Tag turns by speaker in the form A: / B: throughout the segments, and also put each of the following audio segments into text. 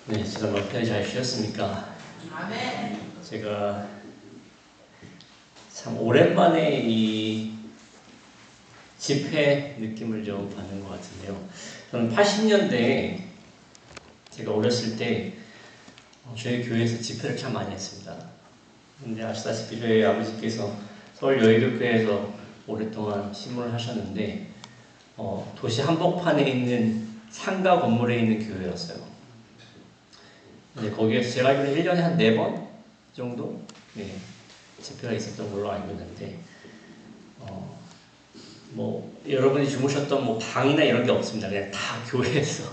A: 네, 지난번 편히 잘 쉬었습니까?
B: 아멘.
A: 제가 참 오랜만에 이 집회 느낌을 좀 받는 것 같은데요. 저는 80년대에 제가 어렸을 때 저희 교회에서 집회를 참 많이 했습니다. 근데 아시다시피 저희 아버지께서 서울 여의도교회에서 오랫동안 신문을 하셨는데 도시 한복판에 있는 상가 건물에 있는 교회였어요. 네, 거기에서 제가 알기로 1년에 한 4번 정도 집회가 있었던 걸로 알고 있는데 여러분이 주무셨던 방이나 이런 게 없습니다. 그냥 다 교회에서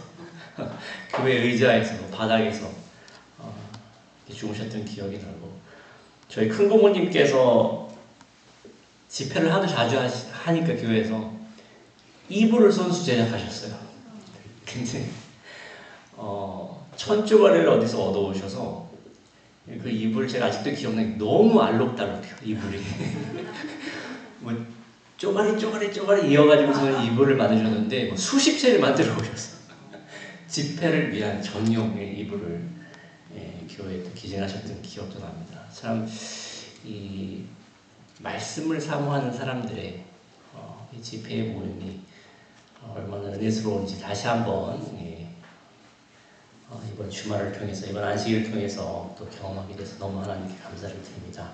A: 교회 의자에서 바닥에서 주무셨던 기억이 나고, 저희 큰 고모님께서 집회를 하도 자주 하니까 교회에서 이불을 손수 제작하셨어요. 근데 천조가리를 어디서 얻어오셔서 그 이불, 제가 아직도 기억나요. 너무 알록달록해요, 이불이. 쪼가리 이어가지고서 이불을 만드셨는데 수십 채를 만들어 오셨어요. 집회를 위한 전용의 이불을 교회에 기증하셨던 기억도 납니다. 참 이 말씀을 사모하는 사람들의 이 집회의 모임이 얼마나 은혜스러운지 다시 한번 이번 주말을 통해서, 이번 안식일을 통해서 또 경험하게 돼서 너무 하나님께 감사를 드립니다.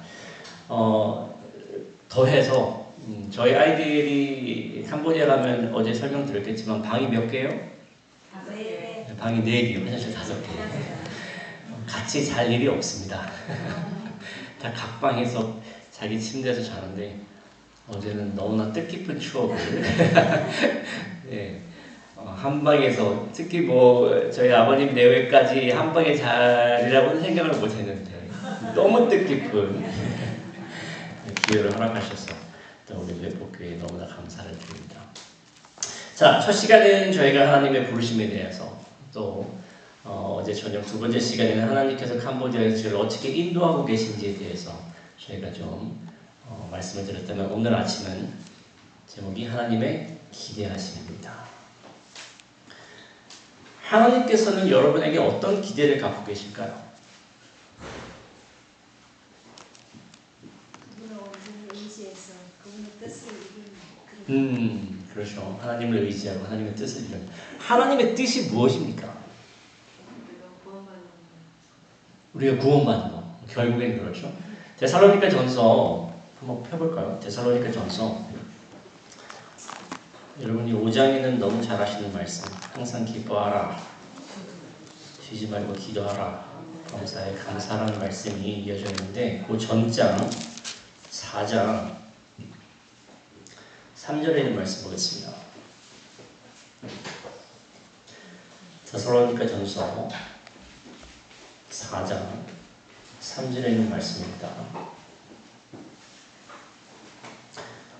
A: 더해서 저희 아이들이 캄보디아 가면 어제 설명드렸겠지만 방이 몇 개예요?
B: 5개.
A: 방이 4개요. 화장실 5개. 같이 잘 일이 없습니다. 다 각 방에서 자기 침대에서 자는데 어제는 너무나 뜻깊은 추억을 한 방에서, 특히 저희 아버님 내외까지 한 방에 자리라고는 생각을 못했는데 너무 뜻깊은 기회를 허락하셔서 또 우리 외복교회에 너무나 감사를 드립니다. 자, 첫 시간은 저희가 하나님의 부르심에 대해서, 또 어제 저녁 두 번째 시간에는 하나님께서 캄보디아에서 저를 어떻게 인도하고 계신지에 대해서 저희가 좀 말씀을 드렸다면, 오늘 아침은 제목이 하나님의 기대하심입니다. 하나님께서는 여러분에게 어떤 기대를 갖고 계실까요?
B: 그분을 의지해서 그분의 뜻을 이루는
A: 그렇죠. 하나님을 의지하고 하나님의 뜻을 이루는. 하나님의 뜻이 무엇입니까? 우리가 구원받는 거. 결국엔 그렇죠. 데살로니가 전서 한번 펴볼까요? 데살로니가 전서, 여러분이 5장에는 너무 잘 아시는 말씀, 항상 기뻐하라, 쉬지 말고 기도하라, 범사에 감사라는 말씀이 이어져 있는데, 그 전장 4장 3절에 있는 말씀 보겠습니다. 데살로니가 전서 4장 3절에 있는 말씀입니다.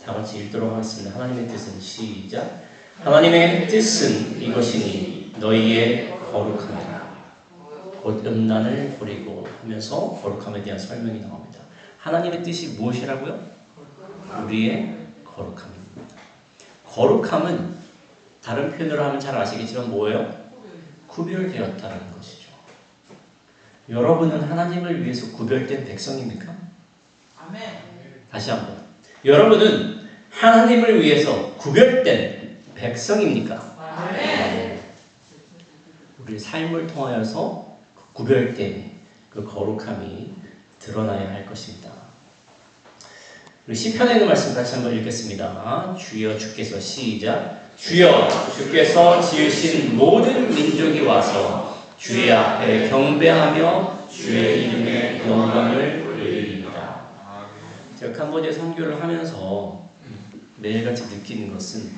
A: 다 같이 읽도록 하겠습니다. 하나님의 뜻은, 시작. 하나님의 뜻은 이것이니 너희의 거룩함이라. 곧 음란을 버리고 하면서 거룩함에 대한 설명이 나옵니다. 하나님의 뜻이 무엇이라고요? 우리의 거룩함입니다. 거룩함은 다른 표현으로 하면 잘 아시겠지만 뭐예요? 구별되었다는 것이죠. 여러분은 하나님을 위해서 구별된 백성입니까?
B: 아멘.
A: 다시 한번. 여러분은 하나님을 위해서 구별된 백성입니까?
B: 아멘.
A: 우리 삶을 통하여서 구별된 그 거룩함이 드러나야 할 것입니다. 우리 시편에 있는 말씀 같이 한번 읽겠습니다. 주여 주께서, 시작. 주여 주께서 지으신 모든 민족이 와서 주의 앞에 경배하며 주의 이름의 영광을 돌리리이다. 제가 캄보디아 선교를 하면서 매일같이 느끼는 것은,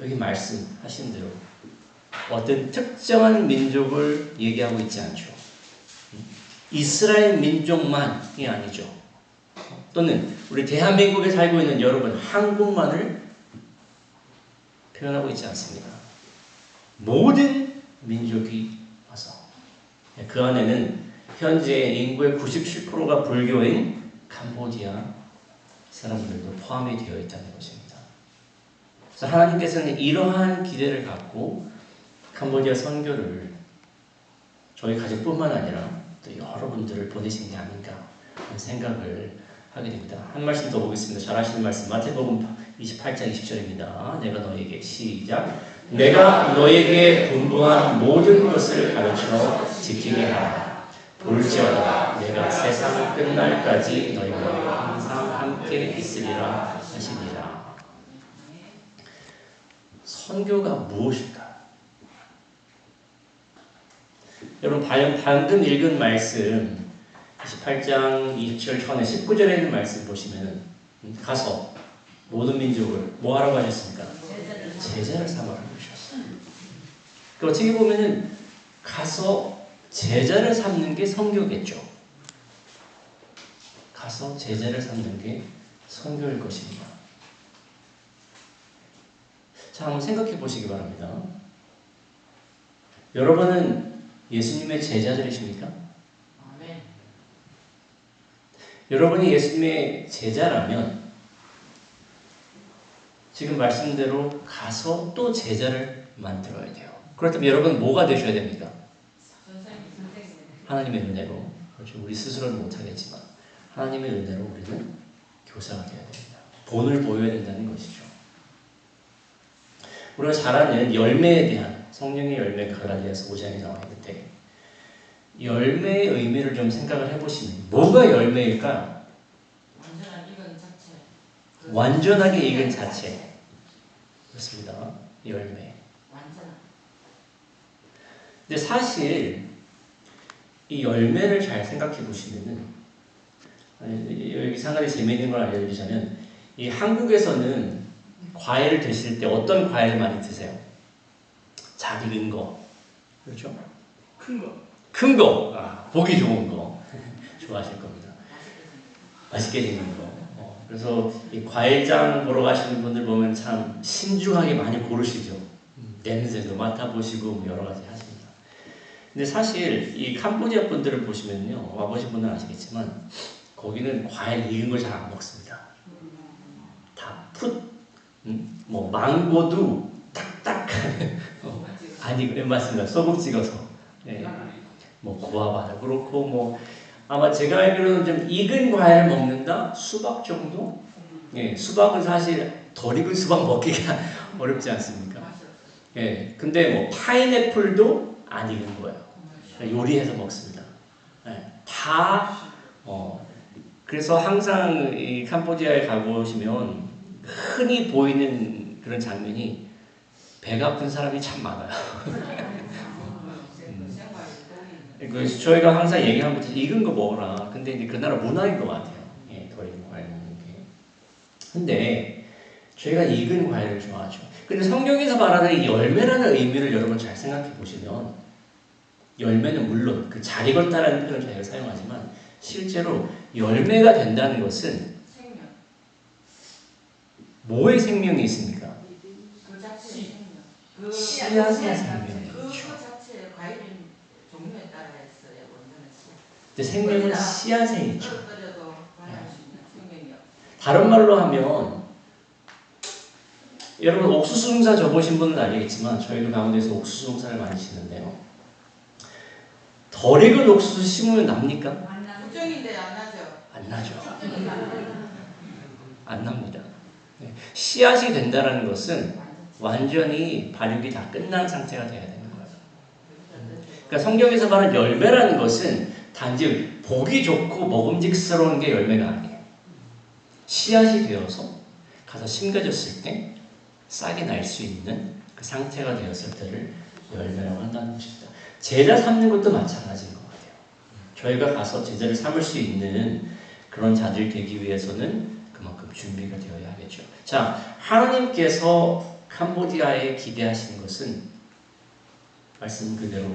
A: 여기 말씀하신 대로 어떤 특정한 민족을 얘기하고 있지 않죠. 이스라엘 민족만이 아니죠. 또는 우리 대한민국에 살고 있는 여러분, 한국만을 표현하고 있지 않습니다. 모든 민족이 와서, 그 안에는 현재 인구의 97%가 불교인 캄보디아 사람들도 포함이 되어 있다는 것입니다. 그래서 하나님께서는 이러한 기대를 갖고 캄보디아 선교를 저희 가족뿐만 아니라 또 여러분들을 보내신 게 아닌가 하는 생각을 하게 됩니다. 한 말씀 더 보겠습니다. 잘 아시는 말씀 마태복음 28장 20절입니다. 내가 너에게 시작 내가 너에게 분부한 모든 것을 가르쳐 지키게 하라. 볼지어다 내가 세상 끝날까지 너희와 항상 함께 있으리라 하시니라. 선교가 무엇일까? 여러분 방금 읽은 말씀 28장 20절 전에 19절에 있는 말씀 보시면 가서 모든 민족을 뭐 하라고 하셨습니까? 제자를 삼으라고 하셨어요. 그 어떻게 보면은 가서 제자를 삼는 게 선교겠죠. 가서 제자를 삼는 게 선교일 것입니다. 자, 한번 생각해 보시기 바랍니다. 여러분은 예수님의 제자들이십니까?
B: 아멘.
A: 여러분이 예수님의 제자라면 지금 말씀대로 가서 또 제자를 만들어야 돼요. 그렇다면 여러분 뭐가 되셔야 됩니까?
B: 선생님.
A: 하나님의 은혜로. 그렇죠. 우리 스스로는 못하겠지만 하나님의 은혜로 우리는 교사가 되어야 됩니다. 본을 보여야 된다는 것이죠. 우리가 잘 아는 열매에 대한 성령의 열매 갈라디아서 5장에 나와 있는데 열매의 의미를 좀 생각을 해보시면 뭐가 열매일까?
B: 완전한 이건 자체.
A: 완전하게 익은 자체. 그렇습니다. 열매.
B: 완전한.
A: 근데 사실 이 열매를 잘 생각해 보시면은 여기 한 가지 재미있는 걸 알려드리자면 이 한국에서는 과일을 드실 때 어떤 과일을 많이 드세요? 잘 익은 거. 그렇죠?
B: 큰 거.
A: 큰 거. 보기 좋은 거. 좋아하실 겁니다. 맛있게 생긴 거. 그래서 이 과일장 보러 가시는 분들 보면 참 신중하게 많이 고르시죠. 냄새도 맡아보시고 뭐 여러 가지 하십니다. 근데 사실 이 캄보디아 분들을 보시면요. 와보신 분들은 아시겠지만 거기는 과일 익은 걸 잘 안 먹습니다. 다 뭐 망고도 딱딱 아니 맞습니다. 소금 찍어서 네. 뭐 구아바도 그렇고 뭐 아마 제가 알기로는 좀 익은 과일을 먹는다 수박 정도. 예, 수박은 사실 덜 익은 수박 먹기가 어렵지 않습니까? 예, 근데 뭐 파인애플도 안 익은 거예요. 요리해서 먹습니다. 예, 다 그래서 항상 이 캄보디아에 가보시면 흔히 보이는 그런 장면이 배가 아픈 사람이 참 많아요. 그래서 저희가 항상 얘기하면 익은 거 먹어라. 근데 이제 그 나라 문화인 것 같아요. 예, 덜 익은 과일 먹는 게. 근데 저희가 익은 과일을 좋아하죠. 근데 성경에서 말하는 이 열매라는 의미를 여러분 잘 생각해 보시면 열매는 물론 그 잘 익었다라는 표현을 저희가 사용하지만 실제로 열매가 된다는 것은
B: 생명.
A: 뭐의 생명이 있습니까?
B: 그 자체 생명.
A: 씨앗의 생명이죠.
B: 그 자체 과일은 종류에 따라 했어요. 원전은 씨앗.
A: 근데 생명은 씨앗에 있죠.
B: 떨어져도 발할 수 있는 생명이요.
A: 다른 말로 하면 여러분 옥수수 농사 져보신 분은 알겠지만 저희도 강원도에서 옥수수 농사를 많이 짓는데요. 덜 익은 옥수수 심으면 납니까?
B: 국정인데 안 나죠?
A: 안 나죠. 안 납니다. 씨앗이 된다는 것은 완전히 발육이 다 끝난 상태가 돼야 되는 거예요. 그러니까 성경에서 말하는 열매라는 것은 단지 보기 좋고 먹음직스러운 게 열매가 아니에요. 씨앗이 되어서 가서 심겨졌을 때 싹이 날 수 있는 그 상태가 되었을 때를 열매라고 한다는 것입니다. 제자 삼는 것도 마찬가지인 것 같아요. 저희가 가서 제자를 삼을 수 있는 그런 자들이 되기 위해서는 그만큼 준비가 되어야 하겠죠. 자, 하나님께서 캄보디아에 기대하시는 것은 말씀 그대로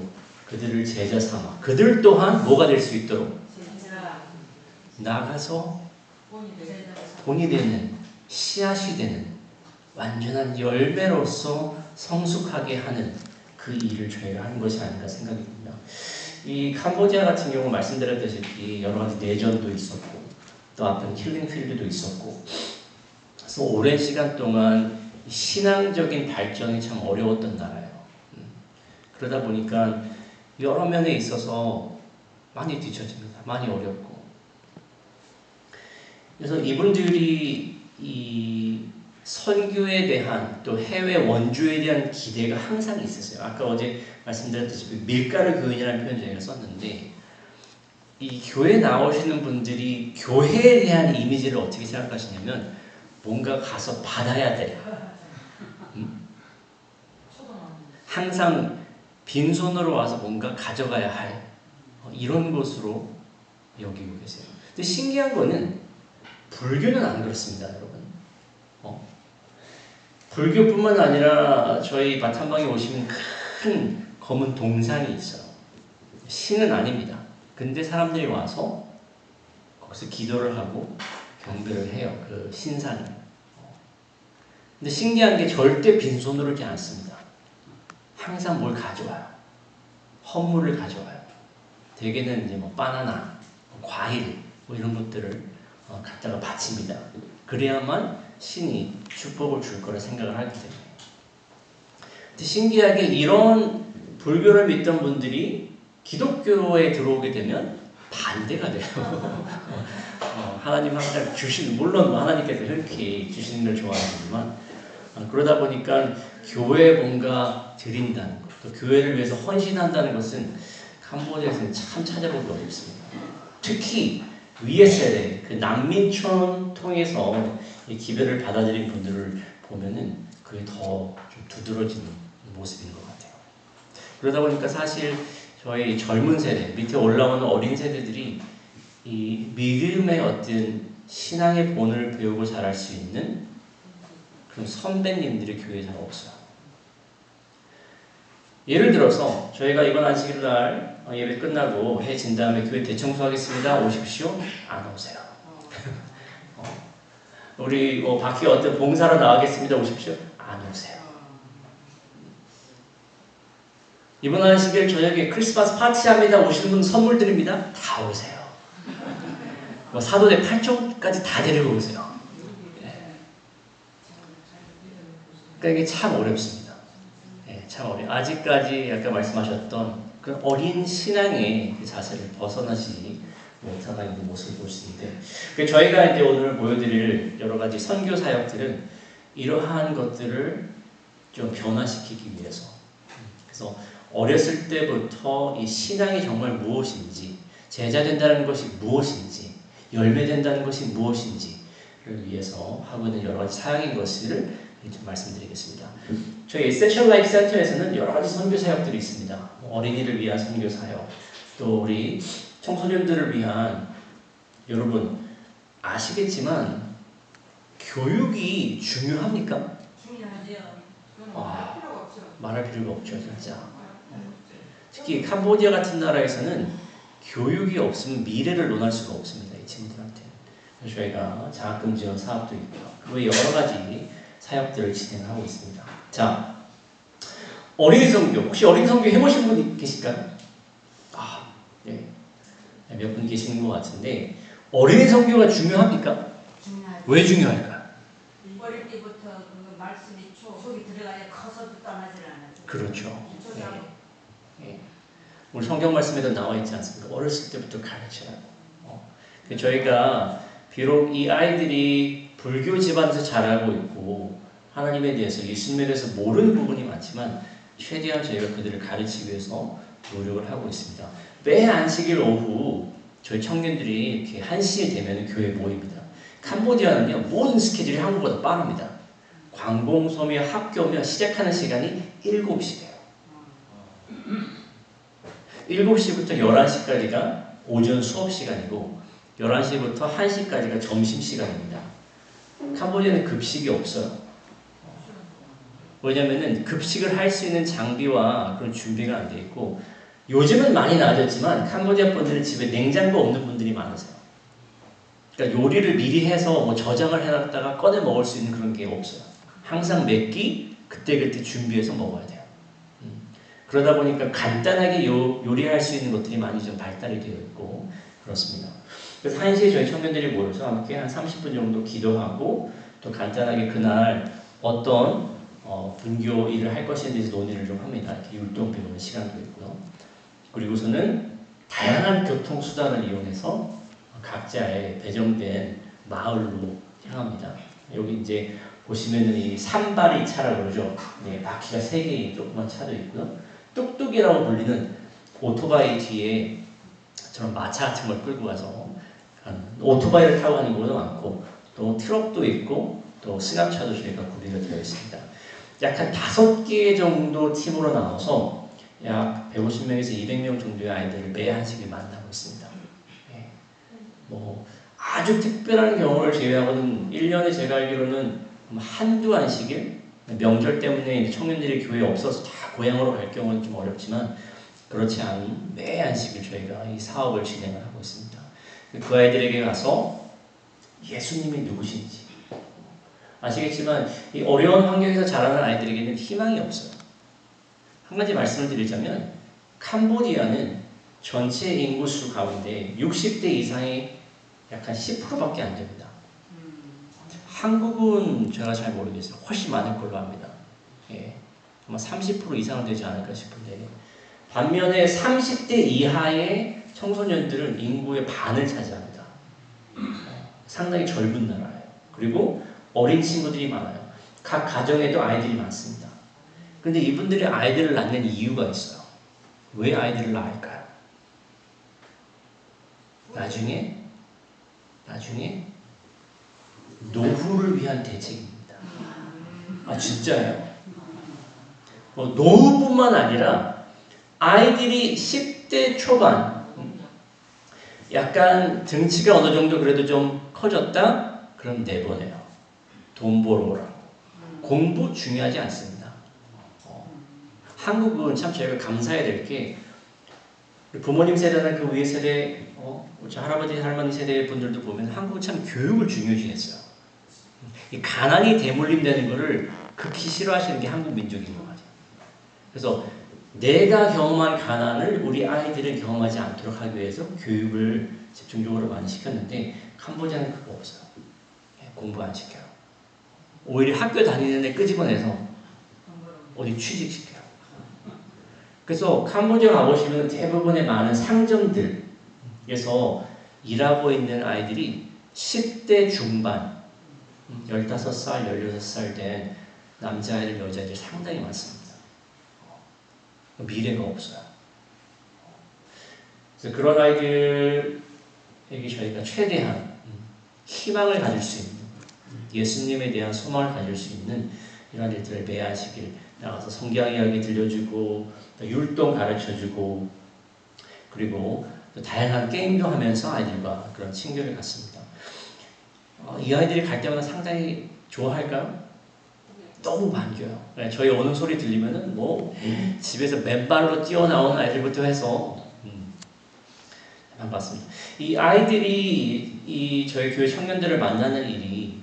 A: 그들을 제자 삼아 그들 또한 뭐가 될 수 있도록 나가서 본이 되는 씨앗이 되는 완전한 열매로서 성숙하게 하는 그 일을 저희가 하는 것이 아닌가 생각이 듭니다. 이 캄보디아 같은 경우 말씀드렸다시피 여러 가지 내전도 있었고 또 앞에 힐링필드도 있었고 그래서 오랜 시간 동안 신앙적인 발전이 참 어려웠던 나라예요. 그러다 보니까 여러 면에 있어서 많이 뒤처집니다. 많이 어렵고. 그래서 이분들이 이 선교에 대한 또 해외 원주에 대한 기대가 항상 있었어요. 아까 어제 말씀드렸듯이 밀가루 교인이라는 표현 저희가 썼는데 이 교회 나오시는 분들이 교회에 대한 이미지를 어떻게 생각하시냐면 뭔가 가서 받아야 돼. 항상 빈손으로 와서 뭔가 가져가야 할 이런 것으로 여기고 계세요. 근데 신기한 거는 불교는 안 그렇습니다, 여러분. 불교뿐만 아니라 저희 바탐방에 오시면 큰 검은 동상이 있어요. 신은 아닙니다. 근데 사람들이 와서 거기서 기도를 하고 경배를 해요. 그 신상을. 근데 신기한 게 절대 빈손으로 오지 않습니다. 항상 뭘 가져와요. 헌물을 가져와요. 대개는 이제 뭐 바나나, 과일 뭐 이런 것들을 갖다가 바칩니다. 그래야만 신이 축복을 줄 거라 생각을 하기 때문에. 근데 신기하게 이런 불교를 믿던 분들이 기독교에 들어오게 되면 반대가 돼요. 하나님 항상 물론 하나님께서 흔쾌히 주시는 걸 좋아하시지만 그러다 보니까 교회에 뭔가 드린다는 것, 또 교회를 위해서 헌신한다는 것은 캄보디아에서는 참 찾아보기 어렵습니다. 특히 위에 세대, 그 난민촌 통해서 이 기별을 받아들인 분들을 보면은 그게 더 좀 두드러지는 모습인 것 같아요. 그러다 보니까 사실 저희 젊은 세대, 밑에 올라오는 어린 세대들이 이 믿음의 어떤 신앙의 본을 배우고 자랄 수 있는 그런 선배님들이 교회에 잘 없어요. 예를 들어서 저희가 이번 안식일 날 예배 끝나고 해진 다음에 교회 대청소하겠습니다. 오십시오. 안 오세요. 우리 밖에 어떤 봉사로 나가겠습니다. 오십시오. 안 오세요. 이번 안식일 저녁에 크리스마스 파티합니다. 오시는 분 선물 드립니다. 다 오세요. 사도대 8쪽까지 다 데리고 오세요. 그러니까 이게 참 어렵습니다. 참 어려워요. 아직까지 아까 말씀하셨던 그 어린 신앙의 그 자세를 벗어나지 못하고 있는 모습을 볼 수 있는데, 저희가 이제 오늘 보여드릴 여러 가지 선교 사역들은 이러한 것들을 좀 변화시키기 위해서, 그래서 어렸을 때부터 이 신앙이 정말 무엇인지, 제자 된다는 것이 무엇인지, 열매 된다는 것이 무엇인지를 위해서 하고 있는 여러 가지 사역인 것을 좀 말씀드리겠습니다. 저희 에센셜 라이프 센터에서는 여러 가지 선교 사역들이 있습니다. 어린이를 위한 선교 사역, 또 우리 청소년들을 위한, 여러분 아시겠지만 교육이 중요합니까?
B: 중요하죠.
A: 말할 필요가 없죠, 진짜. 특히 캄보디아 같은 나라에서는 교육이 없으면 미래를 논할 수가 없습니다, 이 친구들한테. 그래서 저희가 장학금 지원 사업도 있고요. 그 외에 여러 가지 사역들을 진행하고 있습니다. 자, 어린이 선교. 혹시 어린이 선교 해보신 분 계실까요? 네. 몇 분 계시는 것 같은데, 어린이 선교가 중요합니까?
B: 중요하죠.
A: 왜 중요할까요?
B: 어릴 때부터 그 말씀이 속에 들어가야 커서 떠나질 않아요.
A: 그렇죠. 네. 우리 성경 말씀에도 나와 있지 않습니까? 어렸을 때부터 가르치라고. 저희가 비록 이 아이들이 불교 집안에서 자라고 있고 하나님에 대해서, 예수님에 대해서 모르는 부분이 많지만 최대한 저희가 그들을 가르치기 위해서 노력을 하고 있습니다. 매 안식일 오후 저희 청년들이 이렇게 1시에 되면 교회에 모입니다. 캄보디아는요, 모든 스케줄이 한국보다 빠릅니다. 관공서며 학교며 시작하는 시간이 7시예요. 7시부터 11시까지가 오전 수업 시간이고 11시부터 1시까지가 점심 시간입니다. 캄보디아는 급식이 없어요. 왜냐면은 급식을 할 수 있는 장비와 그런 준비가 안 돼 있고, 요즘은 많이 나아졌지만 캄보디아 분들은 집에 냉장고 없는 분들이 많으세요. 그러니까 요리를 미리 해서 뭐 저장을 해놨다가 꺼내 먹을 수 있는 그런 게 없어요. 항상 몇 끼 그때그때 준비해서 먹어야 돼요. 그러다 보니까 간단하게 요리할 수 있는 것들이 많이 좀 발달이 되어 있고 그렇습니다. 그래서 1시에 저희 청년들이 모여서 함께 한 30분 정도 기도하고, 또 간단하게 그날 어떤 분교 일을 할 것인지 논의를 좀 합니다. 이렇게 율동 배우는 시간도 있고요. 그리고서는 다양한 교통수단을 이용해서 각자의 배정된 마을로 향합니다. 여기 이제 보시면은 이 산발이 차라고 그러죠. 네, 바퀴가 3개의 조그만 차도 있고요. 뚝뚝이라고 불리는 오토바이 뒤에 저런 마차 같은 걸 끌고 가서 오토바이를 타고 가는 경우도 많고, 또 트럭도 있고, 또 승합차도 저희가 구비가 되어 있습니다. 약 한 5개 정도 팀으로 나눠서 약 150명에서 200명 정도의 아이들을 매 한식을 만나고 있습니다. 네. 뭐 아주 특별한 경우를 제외하고는 1년에 제가 알기로는 한두 한식일, 명절 때문에 청년들이 교회에 없어서 다 고향으로 갈 경우는 좀 어렵지만, 그렇지 않은 매 한식을 저희가 이 사업을 진행을 하고 있습니다. 그 아이들에게 가서 예수님이 누구신지, 아시겠지만 이 어려운 환경에서 자라는 아이들에게는 희망이 없어요. 한 가지 말씀을 드리자면, 캄보디아는 전체 인구수 가운데 60대 이상의 약 한 10%밖에 안 됩니다. 한국은 제가 잘 모르겠어요. 훨씬 많을 걸로 압니다. 예, 아마 30% 이상은 되지 않을까 싶은데, 반면에 30대 이하의 청소년들은 인구의 반을 차지합니다. 상당히 젊은 나라예요. 그리고 어린 친구들이 많아요. 각 가정에도 아이들이 많습니다. 그런데 이분들이 아이들을 낳는 이유가 있어요. 왜 아이들을 낳을까요? 나중에 노후를 위한 대책입니다. 아, 진짜예요. 노후뿐만 아니라 아이들이 10대 초반, 약간 등치가 어느 정도 그래도 좀 커졌다? 그럼 내보내요. 돈 벌어 오라고. 공부 중요하지 않습니다. 한국은 참 저희가 감사해야 될 게, 부모님 세대나 그 위에 세대, 우리 할아버지 할머니 세대 분들도 보면 한국은 참 교육을 중요시했어요. 이 가난이 대물림되는 것을 극히 싫어하시는 게 한국 민족인 것 같아요. 그래서 내가 경험한 가난을 우리 아이들은 경험하지 않도록 하기 위해서 교육을 집중적으로 많이 시켰는데, 캄보디아는 그거 없어요. 공부 안 시켜요. 오히려 학교 다니는 애 끄집어내서 어디 취직시켜요. 그래서 캄보디아 가보시면 대부분의 많은 상점들에서 일하고 있는 아이들이 10대 중반, 15살, 16살 된 남자애들, 여자애들 상당히 많습니다. 미래가 없어요. 그래서 그런 아이들에게 저희가 최대한 희망을 가질 수 있는, 예수님에 대한 소망을 가질 수 있는 이런 일들을 매하시길, 나가서 성경 이야기 들려주고, 또 율동 가르쳐주고, 그리고 또 다양한 게임도 하면서 아이들과 그런 친교를 갖습니다. 이 아이들이 갈 때마다 상당히 좋아할까요? 너무 반겨요. 저희 오는 소리 들리면은 집에서 맨발로 뛰어나온 아이들부터 해서 반갑습니다. 이 아이들이 이 저희 교회 청년들을 만나는 일이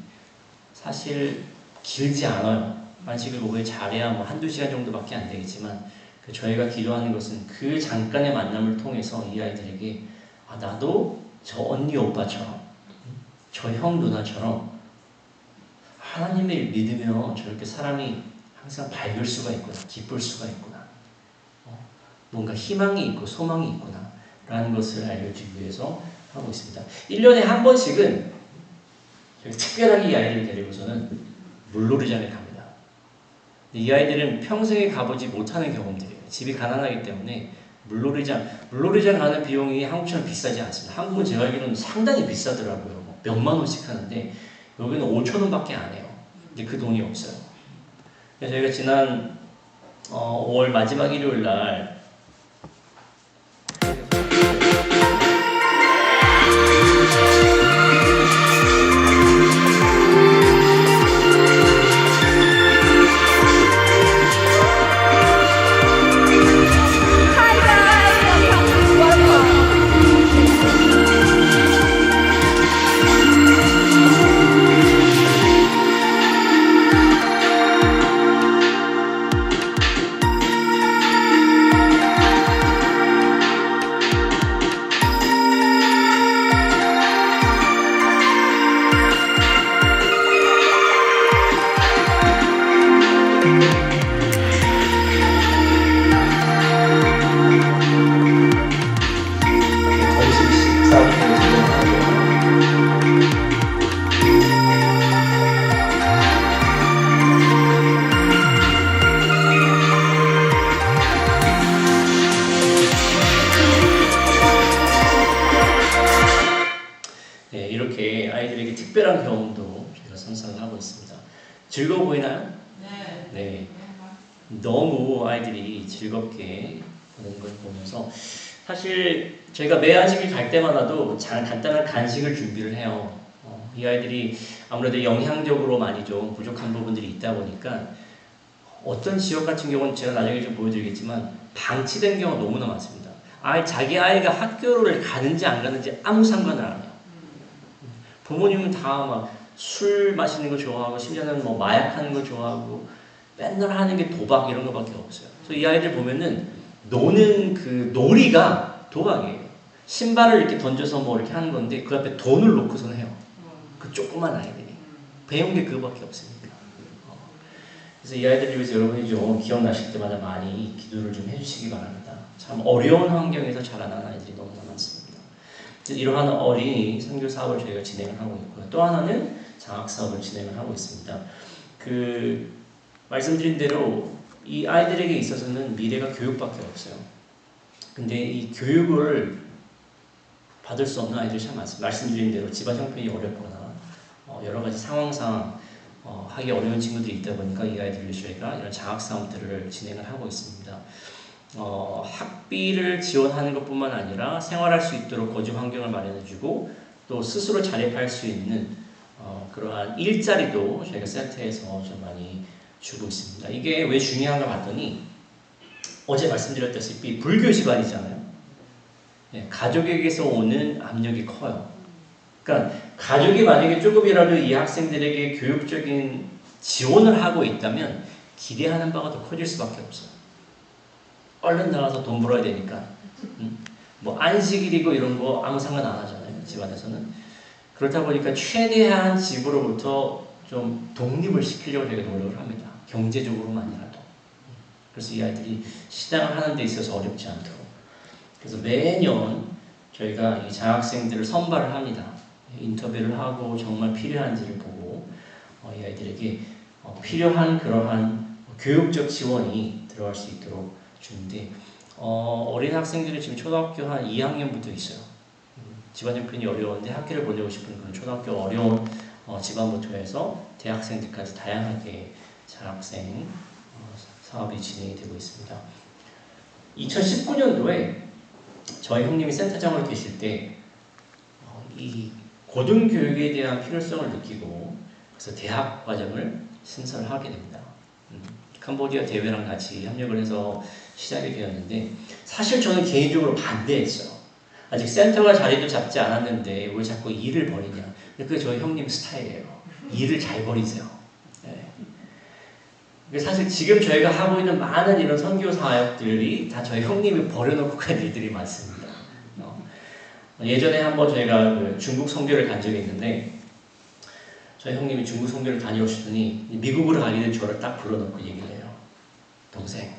A: 사실 길지 않아요. 안식일 오후에 잘해야 한두 시간 정도밖에 안 되겠지만, 저희가 기도하는 것은 그 잠깐의 만남을 통해서 이 아이들에게 나도 저 언니 오빠처럼, 저 형 누나처럼 하나님을 믿으며 저렇게 사람이 항상 밝을 수가 있구나, 기쁠 수가 있구나, 뭔가 희망이 있고 소망이 있구나 라는 것을 알려주기 위해서 하고 있습니다. 1년에 한 번씩은 특별하게 이 아이들을 데리고서는 물놀이장에 갑니다. 이 아이들은 평생에 가보지 못하는 경험들이에요. 집이 가난하기 때문에 물놀이장 가는 비용이 한국처럼 비싸지 않습니다. 한국은 제가 알기로는 상당히 비싸더라고요. 몇만 원씩 하는데 여기는 5천 원밖에 안 해요. 근데 그 돈이 없어요. 그래서 저희가 지난 5월 마지막 일요일 날 즐거워 보이나요?
B: 네.
A: 네. 너무 아이들이 즐겁게 보는 걸 보면서 사실 저희가 매 안식일 갈 때마다도 간단한 간식을 준비를 해요. 이 아이들이 아무래도 영양적으로 많이 좀 부족한 부분들이 있다 보니까 어떤 지역 같은 경우는 제가 나중에 좀 보여드리겠지만 방치된 경우가 너무나 많습니다. 자기 아이가 학교를 가는지 안 가는지 아무 상관을 안 해요. 부모님은 다 막 술 마시는 거 좋아하고 심지어는 뭐 마약하는 거 좋아하고 맨날 하는 게 도박 이런 거밖에 없어요. 그래서 이 아이들 보면은 노는 그 놀이가 도박이에요. 신발을 이렇게 던져서 뭐 이렇게 하는 건데 그 앞에 돈을 놓고선 해요. 그 조그만 아이들이 배운 게 그거밖에 없으니까. 그래서 이 아이들을 위해서 여러분이 좀 기억나실 때마다 많이 기도를 좀 해주시기 바랍니다. 참 어려운 환경에서 자라난 아이들이 너무나 많습니다. 이러한 어린이 선교 사업을 저희가 진행을 하고 있고요. 또 하나는 장학 사업을 진행을 하고 있습니다. 말씀드린 대로 이 아이들에게 있어서는 미래가 교육밖에 없어요. 근데 이 교육을 받을 수 없는 아이들이 참 많습니다. 말씀드린 대로 집안 형편이 어렵거나 여러 가지 상황상 하기 어려운 친구들이 있다 보니까 이 아이들을 위해서 저희가 이런 장학 사업들을 진행을 하고 있습니다. 학비를 지원하는 것뿐만 아니라 생활할 수 있도록 거주 환경을 마련해주고 또 스스로 자립할 수 있는 그러한 일자리도 저희가 센터에서 좀 많이 주고 있습니다. 이게 왜 중요한가 봤더니 어제 말씀드렸다시피 불교 집안이잖아요. 네, 가족에게서 오는 압력이 커요. 그러니까 가족이 만약에 조금이라도 이 학생들에게 교육적인 지원을 하고 있다면 기대하는 바가 더 커질 수밖에 없어요. 얼른 나가서 돈 벌어야 되니까. 뭐 안식일이고 이런 거 아무 상관 안 하잖아요. 집안에서는. 그렇다 보니까 최대한 집으로부터 좀 독립을 시키려고 저희가 노력을 합니다. 경제적으로만이라도. 그래서 이 아이들이 신앙을 하는 데 있어서 어렵지 않도록. 그래서 매년 저희가 이 장학생들을 선발을 합니다. 인터뷰를 하고 정말 필요한지를 보고 이 아이들에게 필요한 그러한 교육적 지원이 들어갈 수 있도록 주는데 어린 학생들이 지금 초등학교 한 2학년부터 있어요. 집안 형편이 어려운데 학교를 보내고 싶은 그런 초등학교 어려운 집안부터 해서 대학생들까지 다양하게 장학생 사업이 진행이 되고 있습니다. 2019년도에 저희 형님이 센터장으로 계실 때 이 고등교육에 대한 필요성을 느끼고 그래서 대학 과정을 신설을 하게 됩니다. 캄보디아 대회랑 같이 협력을 해서 시작이 되었는데 사실 저는 개인적으로 반대했어요. 아직 센터가 자리도 잡지 않았는데 왜 자꾸 일을 벌이냐. 그게 저희 형님 스타일이에요. 일을 잘 벌이세요. 네. 사실 지금 저희가 하고 있는 많은 이런 선교 사역들이 다 저희 형님이 버려놓고 간 일들이 많습니다. 예전에 한번 저희가 중국 선교를 간 적이 있는데 저희 형님이 중국 선교를 다녀오시더니 미국으로 가게 된 저를 딱 불러놓고 얘기를 해요. 동생,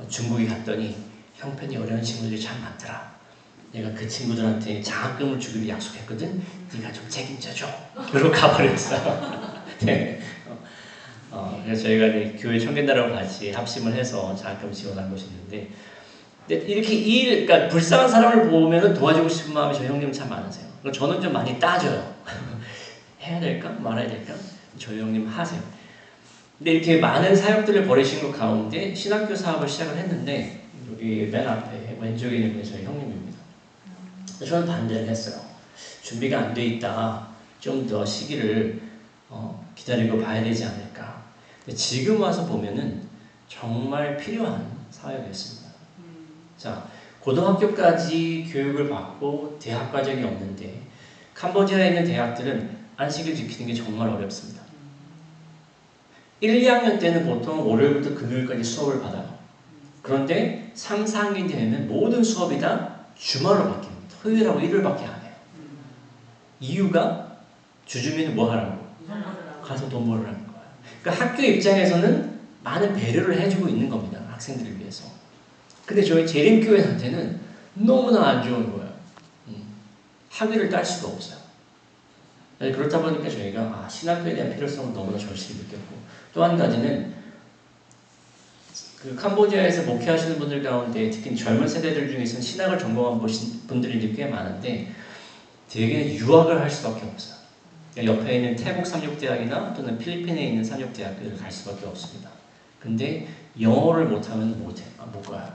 A: 중국에 갔더니 형편이 어려운 친구들이 참 많더라. 내가 그 친구들한테 장학금을 주기로 약속했거든. 네가 좀 책임져줘. 그러고 가버렸어요. 네. 그래서 저희가 이제 교회 청년단하고 같이 합심을 해서 장학금 지원한 것이 있는데, 근데 이렇게 그러니까 불쌍한 사람을 보면 도와주고 싶은 마음이 저희 형님은 참 많으세요. 저는 좀 많이 따져요. 해야 될까? 말아야 될까? 저희 형님 하세요. 근데 이렇게 많은 사역들을 벌이신 것 가운데 신학교 사업을 시작을 했는데 여기 맨 앞에 왼쪽에 있는 분이 저희 형님입니다. 저는 반대를 했어요. 준비가 안 돼 있다. 좀 더 시기를 기다리고 봐야 되지 않을까. 근데 지금 와서 보면은 정말 필요한 사역이었습니다. 자, 고등학교까지 교육을 받고 대학 과정이 없는데 캄보디아에 있는 대학들은 안식일 지키는 게 정말 어렵습니다. 1, 2학년 때는 보통 월요일부터 금요일까지 수업을 받아요. 그런데 3, 4학년이 되면 모든 수업이 다 주말로 바뀝니다. 토요일하고 일요일밖에 안 해요. 이유가 주중에는 뭐 하라고? 가서 돈 벌으라는 거예요. 그러니까 학교 입장에서는 많은 배려를 해주고 있는 겁니다. 학생들을 위해서. 근데 저희 재림교회한테는 너무나 안 좋은 거예요. 학위를 딸 수가 없어요. 그렇다 보니까 저희가 신학교에 대한 필요성을 너무나 절실히 느꼈고, 또 한 가지는 그 캄보디아에서 목회하시는 분들 가운데 특히 젊은 세대들 중에서는 신학을 전공한 분들이 꽤 많은데 대개는 유학을 할 수밖에 없어요. 옆에 있는 태국 삼육대학이나 또는 필리핀에 있는 삼육대학교를 갈 수밖에 없습니다. 근데 영어를 못하면 못 가요.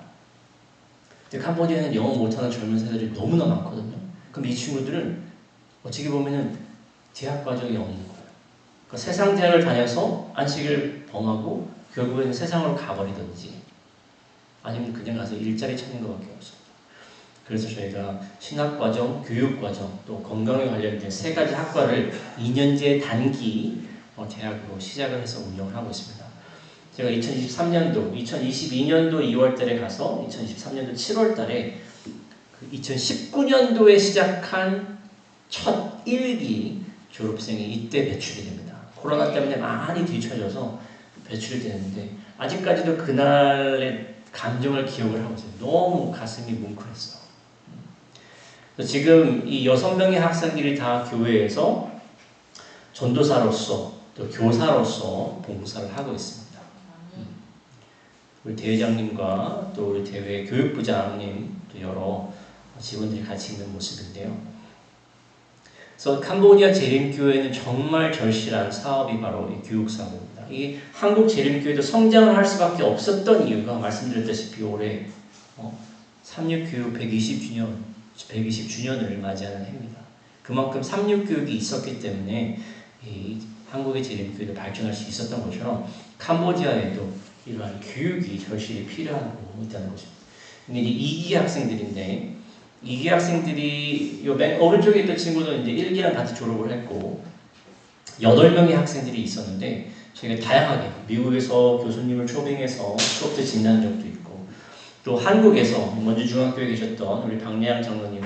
A: 근데 캄보디아는 영어 못하는 젊은 세대들이 너무나 많거든요. 그럼 이 친구들은 어떻게 보면은 대학 과정이 없는 거예요. 그러니까 세상 대학을 다녀서 안식을 범하고 결국에는 세상으로 가버리든지 아니면 그냥 가서 일자리 찾는 것밖에 없어요. 그래서 저희가 신학과정, 교육과정, 또 건강에 관련된 세 가지 학과를 2년제 단기 대학으로 시작을 해서 운영을 하고 있습니다. 제가 2023년도, 2022년도 2월 달에 가서 2023년도 7월 달에 2019년도에 시작한 첫 1기 졸업생이 이때 배출이 됩니다. 코로나 때문에 많이 뒤처져서 배출이 되는데 아직까지도 그날의 감정을 기억을 하고 있어요. 너무 가슴이 뭉클했어요. 지금 이 6명의 학생들이 다 교회에서 전도사로서 또 교사로서 봉사를 하고 있습니다. 우리 대회장님과 또 우리 대회 교육부장님 또 여러 직원들이 같이 있는 모습인데요. 그래서 캄보디아 재림교회는 정말 절실한 사업이 바로 이 교육사업입니다. 이 한국 재림교회도 성장을 할 수밖에 없었던 이유가 말씀드렸다시피 올해 삼육교육 120주년을 맞이하는 해입니다. 그만큼 삼육교육이 있었기 때문에 이 한국의 재림교회도 발전할 수 있었던 것처럼 캄보디아에도 이러한 교육이 절실히 필요하고 있다는 것입니다. 근데 이제 2기 학생들인데 2기 학생들이 요 맨 오른쪽에 있던 친구는 이제 1기랑 같이 졸업을 했고 8명의 학생들이 있었는데 저희가 다양하게 미국에서 교수님을 초빙해서 수업도 진행한 적도 있고 또 한국에서 먼저 중학교에 계셨던 우리 박래양 장로님,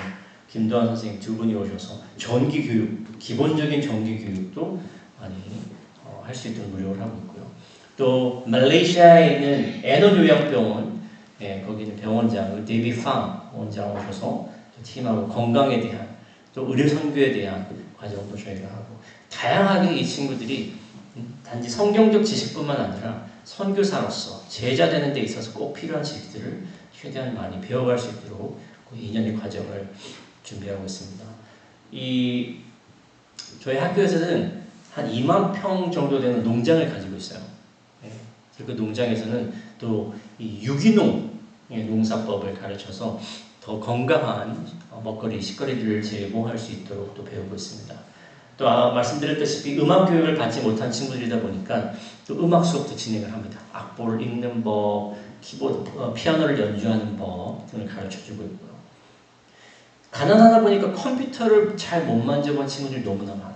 A: 김도환 선생님 두 분이 오셔서 전기 교육, 기본적인 전기 교육도 많이 할 수 있도록 노력을 하고 있고요. 또 말레이시아에 있는 에너 요양병원 거기는 병원장 데이비 팡 원장 오셔서 팀하고 건강에 대한 또 의료 선교에 대한 과정도 저희가 하고 다양하게 이 친구들이 단지 성경적 지식뿐만 아니라 선교사로서 제자 되는 데 있어서 꼭 필요한 지식들을 최대한 많이 배워갈 수 있도록 그 2년의 과정을 준비하고 있습니다. 저희 학교에서는 한 2만 평 정도 되는 농장을 가지고 있어요. 그 농장에서는 또 이 유기농 농사법을 가르쳐서 더 건강한 먹거리, 식거리들을 제공할 수 있도록 또 배우고 있습니다. 또 말씀드렸다시피 음악 교육을 받지 못한 친구들이다 보니까 또 음악 수업도 진행을 합니다. 악보를 읽는 법, 키보드, 피아노를 연주하는 법 등을 가르쳐주고 있고요. 가난하다 보니까 컴퓨터를 잘 못 만져본 친구들이 너무나 많아요.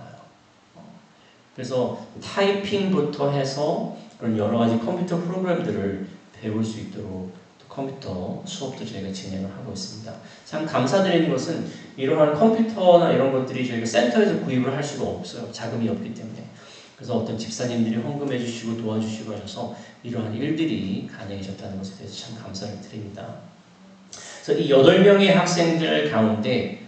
A: 그래서 타이핑부터 해서 그런 여러 가지 컴퓨터 프로그램들을 배울 수 있도록 컴퓨터 수업도 저희가 진행을 하고 있습니다. 참 감사드리는 것은 이러한 컴퓨터나 이런 것들이 저희가 센터에서 구입을 할 수가 없어요. 자금이 없기 때문에. 그래서 어떤 집사님들이 헌금해 주시고 도와주시고 하셔서 이러한 일들이 가능해졌다는 것에 대해서 참 감사를 드립니다. 그래서 이 8명의 학생들 가운데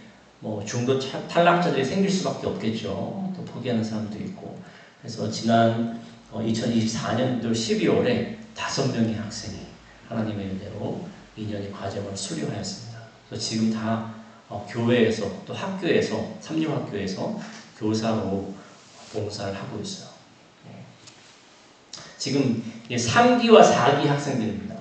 A: 중도 탈락자들이 생길 수밖에 없겠죠. 또 포기하는 사람도 있고. 그래서 지난 2024년도 12월에 5명의 학생이 하나님의 은혜로 2년의 과정을 수료하였습니다. 그래서 지금 다 교회에서 또 학교에서 삼림학교에서 교사로 봉사를 하고 있어요. 지금 3기와 4기 학생들입니다.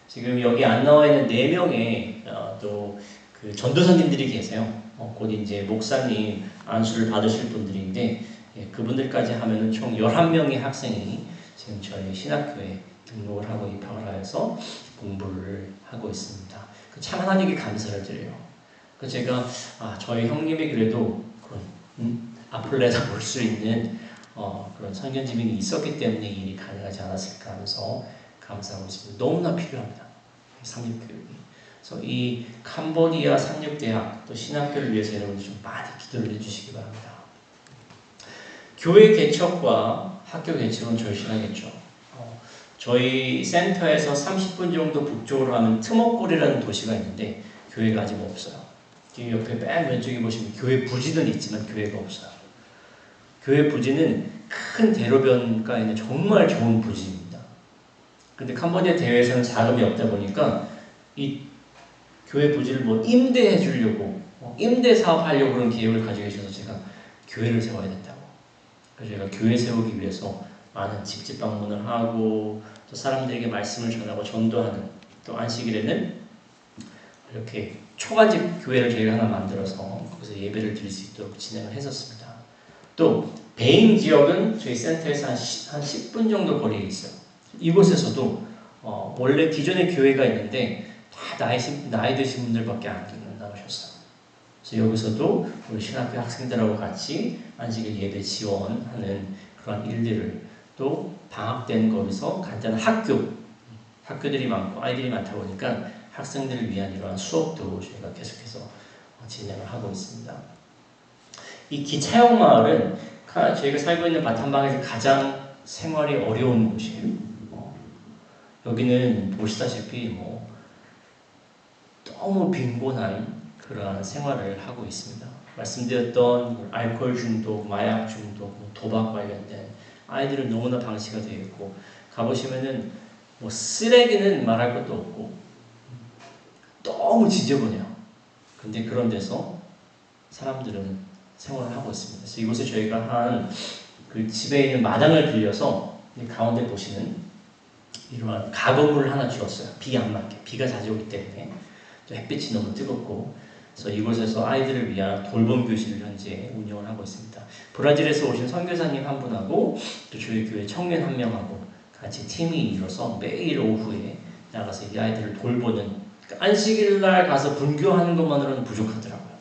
A: 지금 여기 안 나와 있는 4명의 또 그 전도사님들이 계세요. 곧 이제 목사님 안수를 받으실 분들인데 그분들까지 하면은 총 11명의 학생이 지금 저희 신학교에 등록을 하고 입학을 하여서 공부를 하고 있습니다. 참 하나님께 감사를 드려요. 제가 저희 형님이 그래도 그런 앞을 내다볼 수 있는 그런 선견지명이 있었기 때문에 이 일이 가능하지 않았을까 하면서 감사하고 있습니다. 너무나 필요합니다. 삼육교육이. 그래서 이 캄보디아 삼육대학 또 신학교를 위해서 여러분 좀 많이 기도를 해주시기 바랍니다. 교회 개척과 학교 개척은 절실하겠죠. 저희 센터에서 30분 정도 북쪽으로 가면 트먹골이라는 도시가 있는데 교회가 아직 없어요. 옆에 맨 왼쪽에 보시면 교회 부지는 있지만 교회가 없어요. 교회 부지는 큰 대로변가에 있는 정말 좋은 부지입니다. 근데 캄보디아 대회에서는 자금이 없다 보니까 이 교회 부지를 임대해 주려고 임대 사업하려고 그런 계획을 가지고 계셔서 제가 교회를 세워야 된다고. 그래서 저희가 교회 세우기 위해서 많은 집집 방문을 하고 또 사람들에게 말씀을 전하고 전도하는, 또 안식일에는 이렇게 초가집 교회를 저희가 하나 만들어서 거기서 예배를 드릴 수 있도록 진행을 했었습니다. 또 베인 지역은 저희 센터에서 한 10분 정도 거리에 있어요. 이곳에서도 원래 기존에 교회가 있는데 다 나이 드신 분들밖에 안 나오셨어요. 그래서 여기서도 우리 신학교 학생들하고 같이 안식일 예배 지원하는 그런 일들을, 또 방학된 거기서 간단한 학교들이 많고 아이들이 많다 보니까 학생들을 위한 이러한 수업도 저희가 계속해서 진행을 하고 있습니다. 이 기차역 마을은 저희가 살고 있는 바탄방에서 가장 생활이 어려운 곳이에요. 여기는 보시다시피 너무 빈곤한 그러한 생활을 하고 있습니다. 말씀드렸던 알코올 중독, 마약 중독, 도박 관련된 아이들은 너무나 방치가 되어 있고, 가보시면은 쓰레기는 말할 것도 없고 너무 지저분해요. 근데 그런 데서 사람들은 생활을 하고 있습니다. 그래서 이곳에 저희가 한 그 집에 있는 마당을 빌려서 가운데 보시는 이러한 가구물을 하나 지었어요. 비 안 맞게. 비가 자주 오기 때문에 또 햇빛이 너무 뜨겁고, 그래서 이곳에서 아이들을 위한 돌봄 교실을 현재 운영을 하고 있습니다. 브라질에서 오신 선교사님 한 분하고 또 저희 교회 청년 한 명하고 같이 팀이 이뤄서 매일 오후에 나가서 이 아이들을 돌보는, 안식일 날 가서 분교하는 것만으로는 부족하더라고요.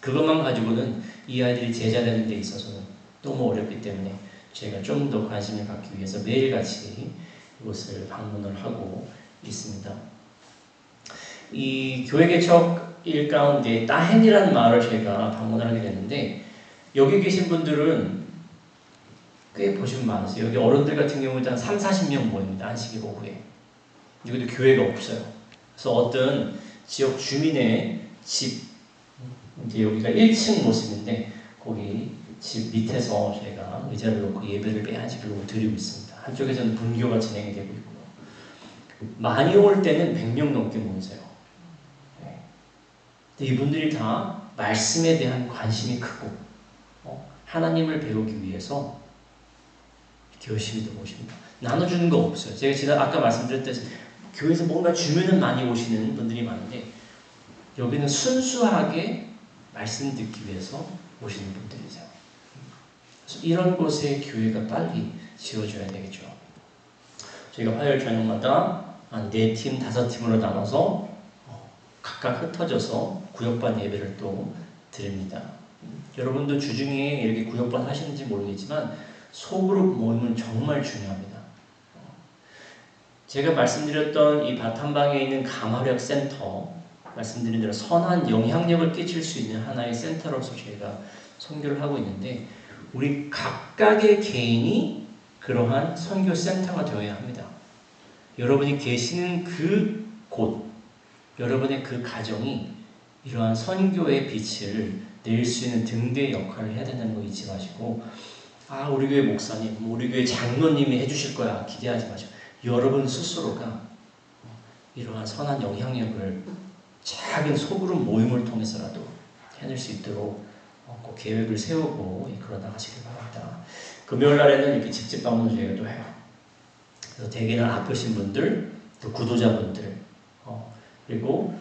A: 그것만 가지고는 이 아이들이 제자되는 데 있어서는 너무 어렵기 때문에 저희가 좀 더 관심을 갖기 위해서 매일같이 이곳을 방문을 하고 있습니다. 이 교회 개척 일 가운데 따헨이라는 마을을 저희가 방문을 하게 됐는데, 여기 계신 분들은 꽤 보시면 많으세요. 여기 어른들 같은 경우는 한 30-40명 모입니다. 안식일 오후에. 여기도 교회가 없어요. 그래서 어떤 지역 주민의 집, 이제 여기가 1층 모습인데 거기 집 밑에서 저희가 의자를 놓고 예배를 매 안식일로 드리고 있습니다. 한쪽에서는 분교가 진행이 되고 있고요. 많이 올 때는 100명 넘게 모이세요. 이분들이 다 말씀에 대한 관심이 크고 하나님을 배우기 위해서 이렇게 열심히 오십니다. 나눠주는 거 없어요. 제가 아까 말씀드렸듯이 교회에서 뭔가 주면은 많이 오시는 분들이 많은데, 여기는 순수하게 말씀 듣기 위해서 오시는 분들이세요. 그래서 이런 곳에 교회가 빨리 지어져야 되겠죠. 저희가 화요일 저녁마다 한 4팀, 5팀으로 나눠서 각각 흩어져서 구역반 예배를 또 드립니다. 여러분도 주중에 이렇게 구역반 하시는지 모르겠지만 소그룹 모임은 정말 중요합니다. 제가 말씀드렸던 이 바탄방에 있는 감화력 센터, 말씀드린 대로 선한 영향력을 끼칠 수 있는 하나의 센터로서 저희가 선교를 하고 있는데, 우리 각각의 개인이 그러한 선교 센터가 되어야 합니다. 여러분이 계시는 그 곳, 여러분의 그 가정이 이러한 선교의 빛을 낼 수 있는 등대 역할을 해야 된다는 거 잊지 마시고, 우리 교회 목사님, 우리 교회 장로님이 해주실 거야 기대하지 마시고, 여러분 스스로가 이러한 선한 영향력을 작은 소그룹 모임을 통해서라도 해낼 수 있도록 꼭 계획을 세우고 그러 나가시길 바랍니다. 금요일 날에는 이렇게 직접 방문을 저희가 또 해요. 그래서 대개는 아프신 분들, 또 구도자분들, 그리고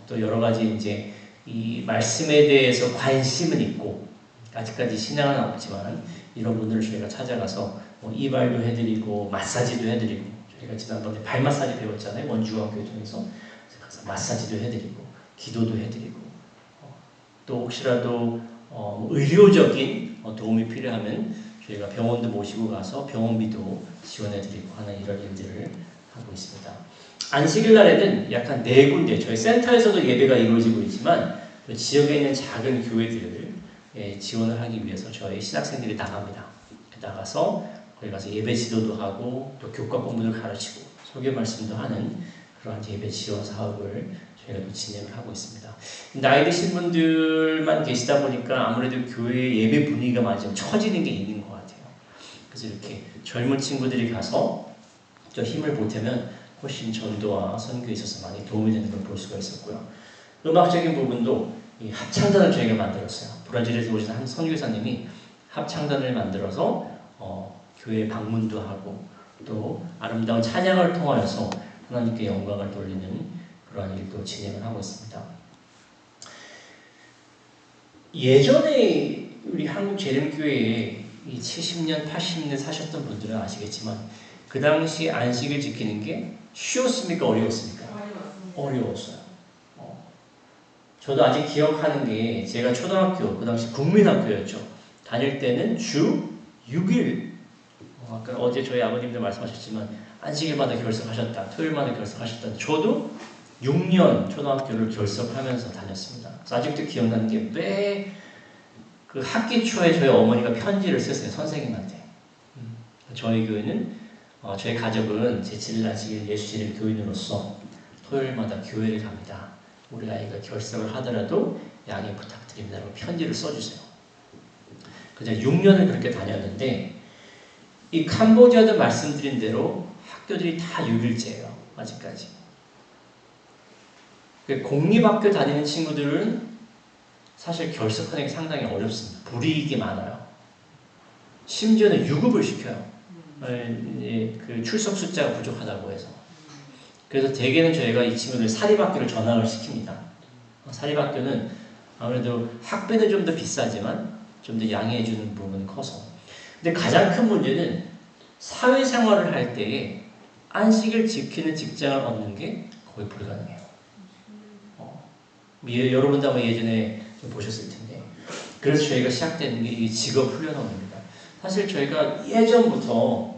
A: 또 여러 가지 이제 이 말씀에 대해서 관심은 있고 아직까지 신앙은 없지만 이런 분들을 저희가 찾아가서 이발도 해드리고 마사지도 해드리고, 저희가 지난번에 발 마사지 배웠잖아요. 원주광교회 통해서 가서 마사지도 해드리고 기도도 해드리고, 또 혹시라도 의료적인 도움이 필요하면 저희가 병원도 모시고 가서 병원비도 지원해드리고 하는 이런 일들을 하고 있습니다. 안식일 날에는 약 한 4군데, 저희 센터에서도 예배가 이루어지고 있지만 지역에 있는 작은 교회들을 지원을 하기 위해서 저희 신학생들이 나갑니다. 나가서 거기 가서 예배 지도도 하고 또 교과 공부를 가르치고 설교 말씀도 하는 그러한 예배 지원 사업을 저희가 또 진행을 하고 있습니다. 나이 드신 분들만 계시다 보니까 아무래도 교회 예배 분위기가 많이 좀 처지는 게 있는 것 같아요. 그래서 이렇게 젊은 친구들이 가서 또 힘을 보태면 훨씬 전도와 선교에 있어서 많이 도움이 되는 걸 볼 수가 있었고요. 음악적인 부분도 이 합창단을 저희가 만들었어요. 브라질에서 오신 한 선교사님이 합창단을 만들어서 교회 방문도 하고 또 아름다운 찬양을 통하여서 하나님께 영광을 돌리는 그러한 일도 진행을 하고 있습니다. 예전에 우리 한국 재림교회에 이 70년, 80년 사셨던 분들은 아시겠지만 그 당시 안식을 지키는 게 쉬웠습니까? 어려웠습니까? 어려웠어요. 저도 아직 기억하는 게 제가 초등학교, 그 당시 국민학교였죠. 다닐 때는 주 6일, 아까 어제 저희 아버님들 말씀하셨지만 안식일마다 결석하셨다, 토요일마다 결석하셨다. 저도 6년 초등학교를 결석하면서 다녔습니다. 그래서 아직도 기억나는 게 매 그 학기 초에 저희 어머니가 편지를 쓰세요. 선생님한테. 저희 교회는 저희 가족은 제7일 안식일 예수진의 교인으로서 토요일마다 교회를 갑니다. 우리 아이가 결석을 하더라도 양해 부탁드립니다라고 편지를 써주세요. 그래서 6년을 그렇게 다녔는데 이 캄보디아도 말씀드린 대로 학교들이 다 6일제예요. 아직까지. 공립학교 다니는 친구들은 사실 결석하는 게 상당히 어렵습니다. 불이익이 많아요. 심지어는 유급을 시켜요. 그 출석 숫자가 부족하다고 해서. 그래서 대개는 저희가 이 친구들 사립학교를 전학을 시킵니다. 사립학교는 아무래도 학비는 좀 더 비싸지만 좀 더 양해해주는 부분이 커서. 근데 가장 큰 문제는 사회생활을 할 때에 안식을 지키는 직장을 얻는 게 거의 불가능해요. 여러분도 아마 예전에 좀 보셨을 텐데. 그래서 저희가 시작되는 게 이 직업훈련원입니다. 사실 저희가 예전부터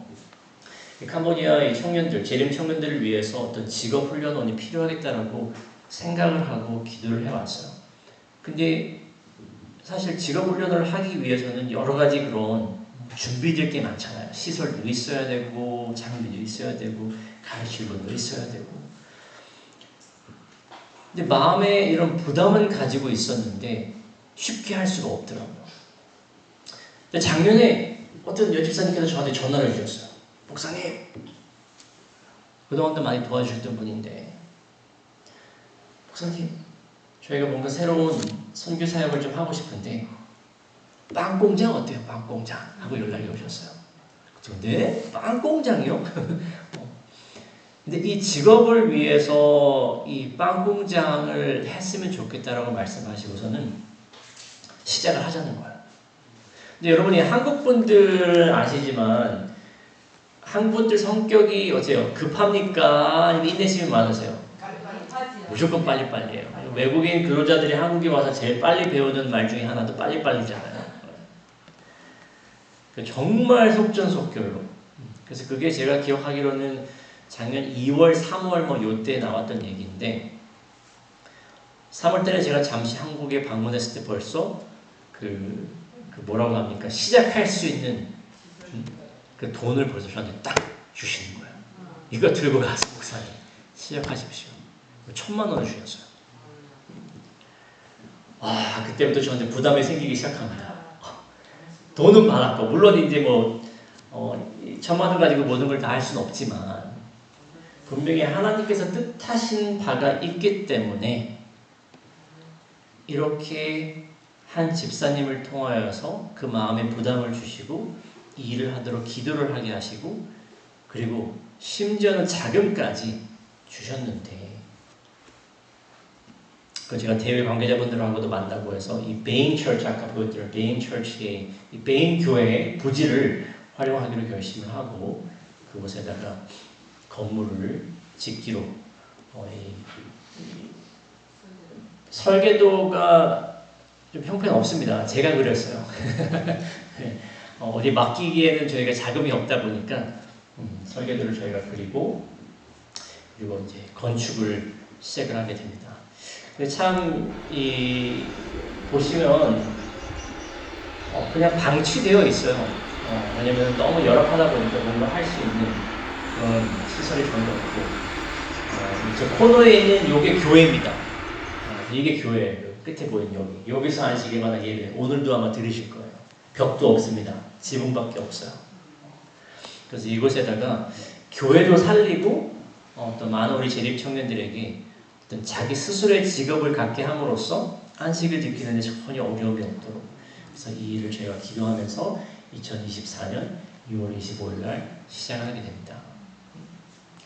A: 캄보디아의 청년들, 재림 청년들을 위해서 어떤 직업훈련원이 필요하겠다라고 생각을 하고 기도를 해왔어요. 근데 사실 직업훈련을 하기 위해서는 여러 가지 그런 준비될 게 많잖아요. 시설도 있어야 되고, 장비도 있어야 되고, 가르칠 분도 있어야 되고. 근데 마음에 이런 부담을 가지고 있었는데 쉽게 할 수가 없더라고요. 근데 작년에 어떤 여집사님께서 저한테 전화를 주셨어요. 목사님, 그동안도 많이 도와주셨던 분인데 목사님, 저희가 뭔가 새로운 선교 사역을 좀 하고 싶은데 빵 공장 어때요? 빵 공장 하고 연락이 오셨어요. 네? 빵 공장이요? 근데 이 직업을 위해서 이 빵 공장을 했으면 좋겠다라고 말씀하시고서는 시작을 하자는 거예요. 근데 여러분이 한국 분들 아시지만 한국 분들 성격이 어때요? 급합니까? 아니면 인내심이 많으세요? 무조건 빨리빨리예요. 외국인 근로자들이 한국에 와서 제일 빨리 배우는 말 중에 하나도 빨리빨리잖아요. 정말 속전속결로. 그래서 그게 제가 기억하기로는 작년 2월, 3월 뭐 요때 나왔던 얘기인데 3월 달에 제가 잠시 한국에 방문했을 때 벌써 그 뭐라고 합니까? 시작할 수 있는 그 돈을 벌써 저한테 딱 주시는 거예요. 이거 들고 가서 목사님 시작하십시오. 1,000만 원을 주셨어요. 그때부터 저한테 부담이 생기기 시작합니다. 돈은 많았고 물론 이제 뭐 1,000만 원 가지고 모든 걸 다 할 수는 없지만 분명히 하나님께서 뜻하신 바가 있기 때문에 이렇게 한 집사님을 통하여서 그 마음에 부담을 주시고 이 일을 하도록 기도를 하게 하시고 그리고 심지어는 자금까지 주셨는데 그 제가 대회 관계자분들하고도 만나고 해서 이 베인 처치 아까 보였던 베인 처치의 이 베인 교회의 부지를 활용하기로 결심을 하고 그곳에다가 건물을 짓기로 설계도가 좀 형편없습니다. 제가 그렸어요. 어디 맡기기에는 저희가 자금이 없다 보니까 설계도를 저희가 그리고 이제 건축을 시작을 하게 됩니다. 근데 참 보시면 그냥 방치되어 있어요. 왜냐면 너무 열악하다 보니까 뭔가 할 수 있는 그런 시설이 전혀 없고 저 코너에 있는 요게 교회입니다. 이게 교회예요. 끝에 보이는 여기서 안식일 마다 예배 오늘도 아마 들으실 거예요. 벽도 없습니다. 지붕밖에 없어요. 그래서 이곳에다가 교회도 살리고 또 많은 우리 재림 청년들에게 어떤 자기 스스로의 직업을 갖게 함으로써 안식을 지키는데 전혀 어려움이 없도록. 그래서 이 일을 저희가 기도하면서 2024년 6월 25일 날 시작을 하게 됩니다.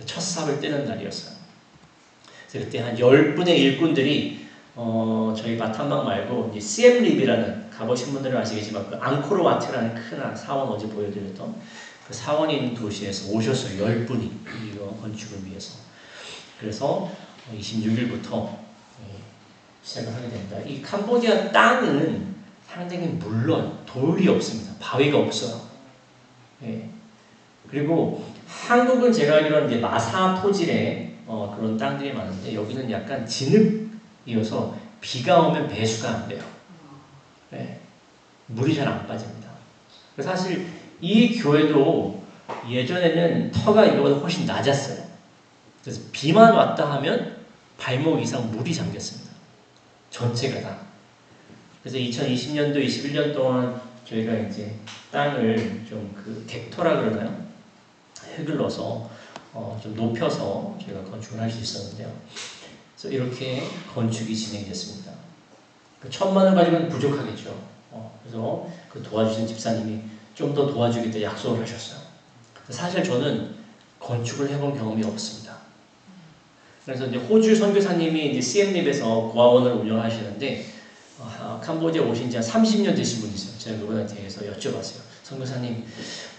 A: 첫 삽을 떼는 날이었어요. 그래서 그때 한 10분의 일꾼들이 저희 바탐방 말고 이제 시엠립이라는, 가보신 분들은 아시겠지만 그 앙코르와트라는 큰 사원, 어제 보여드렸던 그 사원이 있는 도시에서 오셨어요. 10분이 이거 건축을 위해서. 그래서 26일부터 시작을 하게 됩니다. 이 캄보디아 땅은 상당히 물론 돌이 없습니다. 바위가 없어요. 예. 그리고 한국은 제가 알기로는 이제 마사 토질의 그런 땅들이 많은데 여기는 약간 진흙이어서 비가 오면 배수가 안 돼요. 예. 물이 잘 안 빠집니다. 그래서 사실 이 교회도 예전에는 터가 이거보다 훨씬 낮았어요. 그래서 비만 왔다 하면 발목 이상 물이 잠겼습니다. 전체가 다. 그래서 2020년도, 21년 동안 저희가 이제 땅을 좀 그 덱터라 그러나요? 흙을 넣어서 좀 높여서 저희가 건축을 할 수 있었는데요. 그래서 이렇게 건축이 진행됐습니다. 그 1,000만 원 가지고는 부족하겠죠. 그래서 그 도와주신 집사님이 좀 더 도와주겠다 약속을 하셨어요. 사실 저는 건축을 해본 경험이 없습니다. 그래서 이제 호주 선교사님이 이제 CM립에서 고아원을 운영하시는데 캄보디아 오신 지 한 30년 되신 분이 있어요. 제가 그분한테 대해서 여쭤봤어요. 선교사님,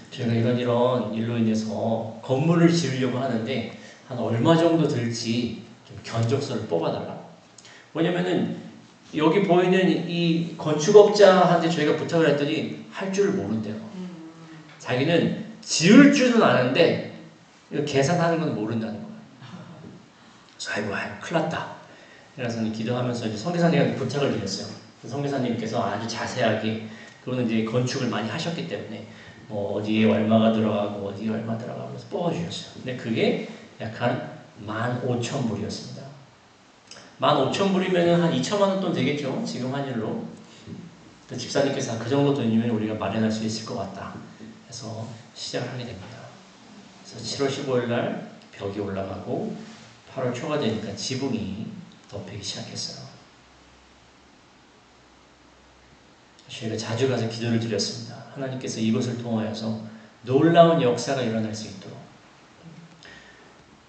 A: 저희가 이런 일로 인해서 건물을 지으려고 하는데 한 얼마 정도 들지 좀 견적서를 뽑아달라. 뭐냐면은 여기 보이는 이 건축업자한테 저희가 부탁을 했더니 할 줄을 모른대요. 자기는 지을 줄은 아는데 계산하는 건 모른다는 거예요. 그래서 아이고 큰일 났다. 그래서 기도하면서 이제 선교사님한테 부탁을 드렸어요. 선교사님께서 아주 자세하게, 그분은 이제 건축을 많이 하셨기 때문에 어디에 얼마가 들어가고 어디에 얼마 들어가고 그래서 뽑아주셨어요. 근데 그게 약 한 15,000불이었습니다. 15,000불이면 한 2천만 원 돈 되겠죠? 지금 환율로. 또 집사님께서 그 정도 돈이면 우리가 마련할 수 있을 것 같다 해서 시작을 하게 됩니다. 그래서 7월 15일 날 벽이 올라가고 8월 초가 되니까 지붕이 덮이기 시작했어요. 저희가 자주 가서 기도를 드렸습니다. 하나님께서 이것을 통하여서 놀라운 역사가 일어날 수 있도록.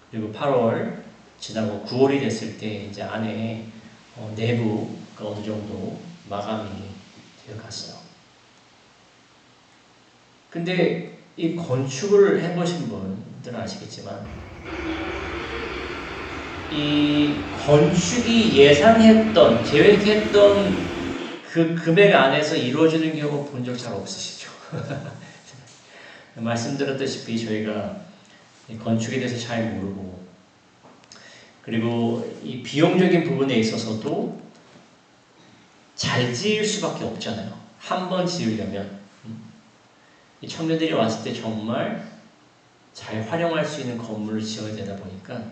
A: 그리고 8월 지나고 9월이 됐을 때 이제 안에 내부가 어느 정도 마감이 되어 갔어요. 근데 이 건축을 해보신 분들은 아시겠지만 이 건축이 예상했던, 계획했던 그 금액 안에서 이루어지는 경우 본 적 잘 없으시죠? 말씀드렸다시피 저희가 건축에 대해서 잘 모르고, 그리고 이 비용적인 부분에 있어서도 잘 지을 수밖에 없잖아요. 한 번 지으려면 이 청년들이 왔을 때 정말 잘 활용할 수 있는 건물을 지어야 되다 보니까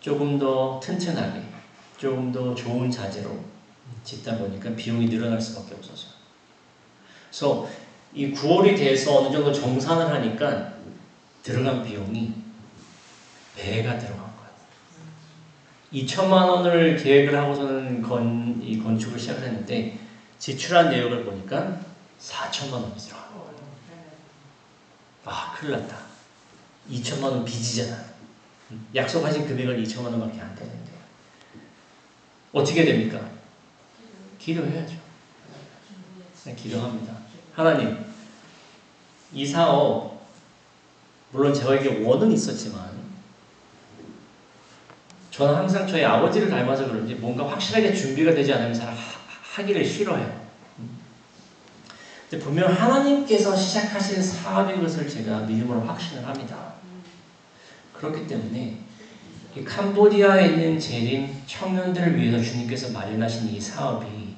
A: 조금 더 튼튼하게, 조금 더 좋은 자재로 짓다 보니까 비용이 늘어날 수밖에 없었어요. 그래서 이 9월이 돼서 어느 정도 정산을 하니까 들어간 비용이 배가 들어간 거예요. 2천만 원을 계획을 하고서는 이 건축을 시작을 했는데 지출한 내역을 보니까 4천만 원이 들어간 거예요. 큰일 났다. 2천만 원 빚이잖아. 약속하신 금액은 2천만 원밖에 안 되는데 어떻게 됩니까? 기도해야죠. 기도합니다. 하나님, 이 사업 물론 저에게 원은 있었지만 저는 항상 저희 아버지를 닮아서 그런지 뭔가 확실하게 준비가 되지 않으면 잘 하기를 싫어해요. 근데 분명 하나님께서 시작하신 사업인 것을 제가 믿음으로 확신을 합니다. 그렇기 때문에 이 캄보디아에 있는 재림 청년들을 위해서 주님께서 마련하신 이 사업이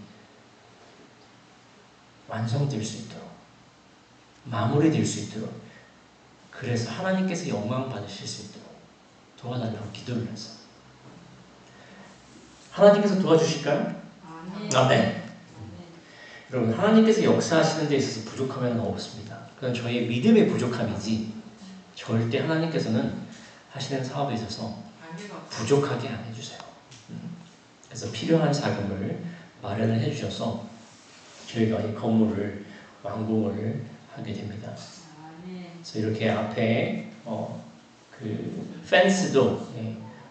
A: 완성될 수 있도록, 마무리될 수 있도록, 그래서 하나님께서 영광 받으실 수 있도록 도와달라고 기도를 했어요. 하나님께서 도와주실까요? 아멘. 여러분, 하나님께서 역사하시는 데 있어서 부족함은 없습니다. 그건 저희의 믿음의 부족함이지 절대 하나님께서는 하시는 사업에 있어서 부족하게 안 해주세요. 그래서 필요한 자금을 마련을 해주셔서 저희가 이 건물을 완공을 하게 됩니다. 그래서 이렇게 앞에 그 펜스도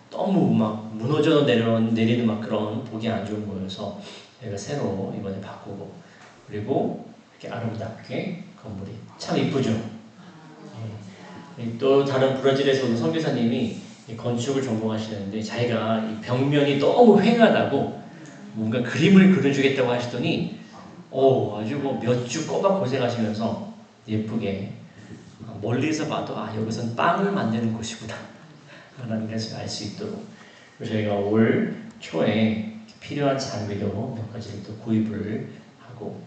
A: 너무 막 무너져 내리는 막 그런 보기 안 좋은 거여서 저희가 새로 이번에 바꾸고 그리고 이렇게 아름답게 건물이 참 이쁘죠. 또 다른 브라질에서 온 선교사님이 건축을 전공하시는데 자기가 이 벽면이 너무 휑하다고 뭔가 그림을 그려주겠다고 하시더니 아주 뭐 몇 주 꼬박 고생하시면서 예쁘게 멀리서 봐도 여기선 빵을 만드는 곳이구나 라는 것을 알 수 있도록 그래서 저희가 올 초에 필요한 장비도 몇 가지를 또 구입을 하고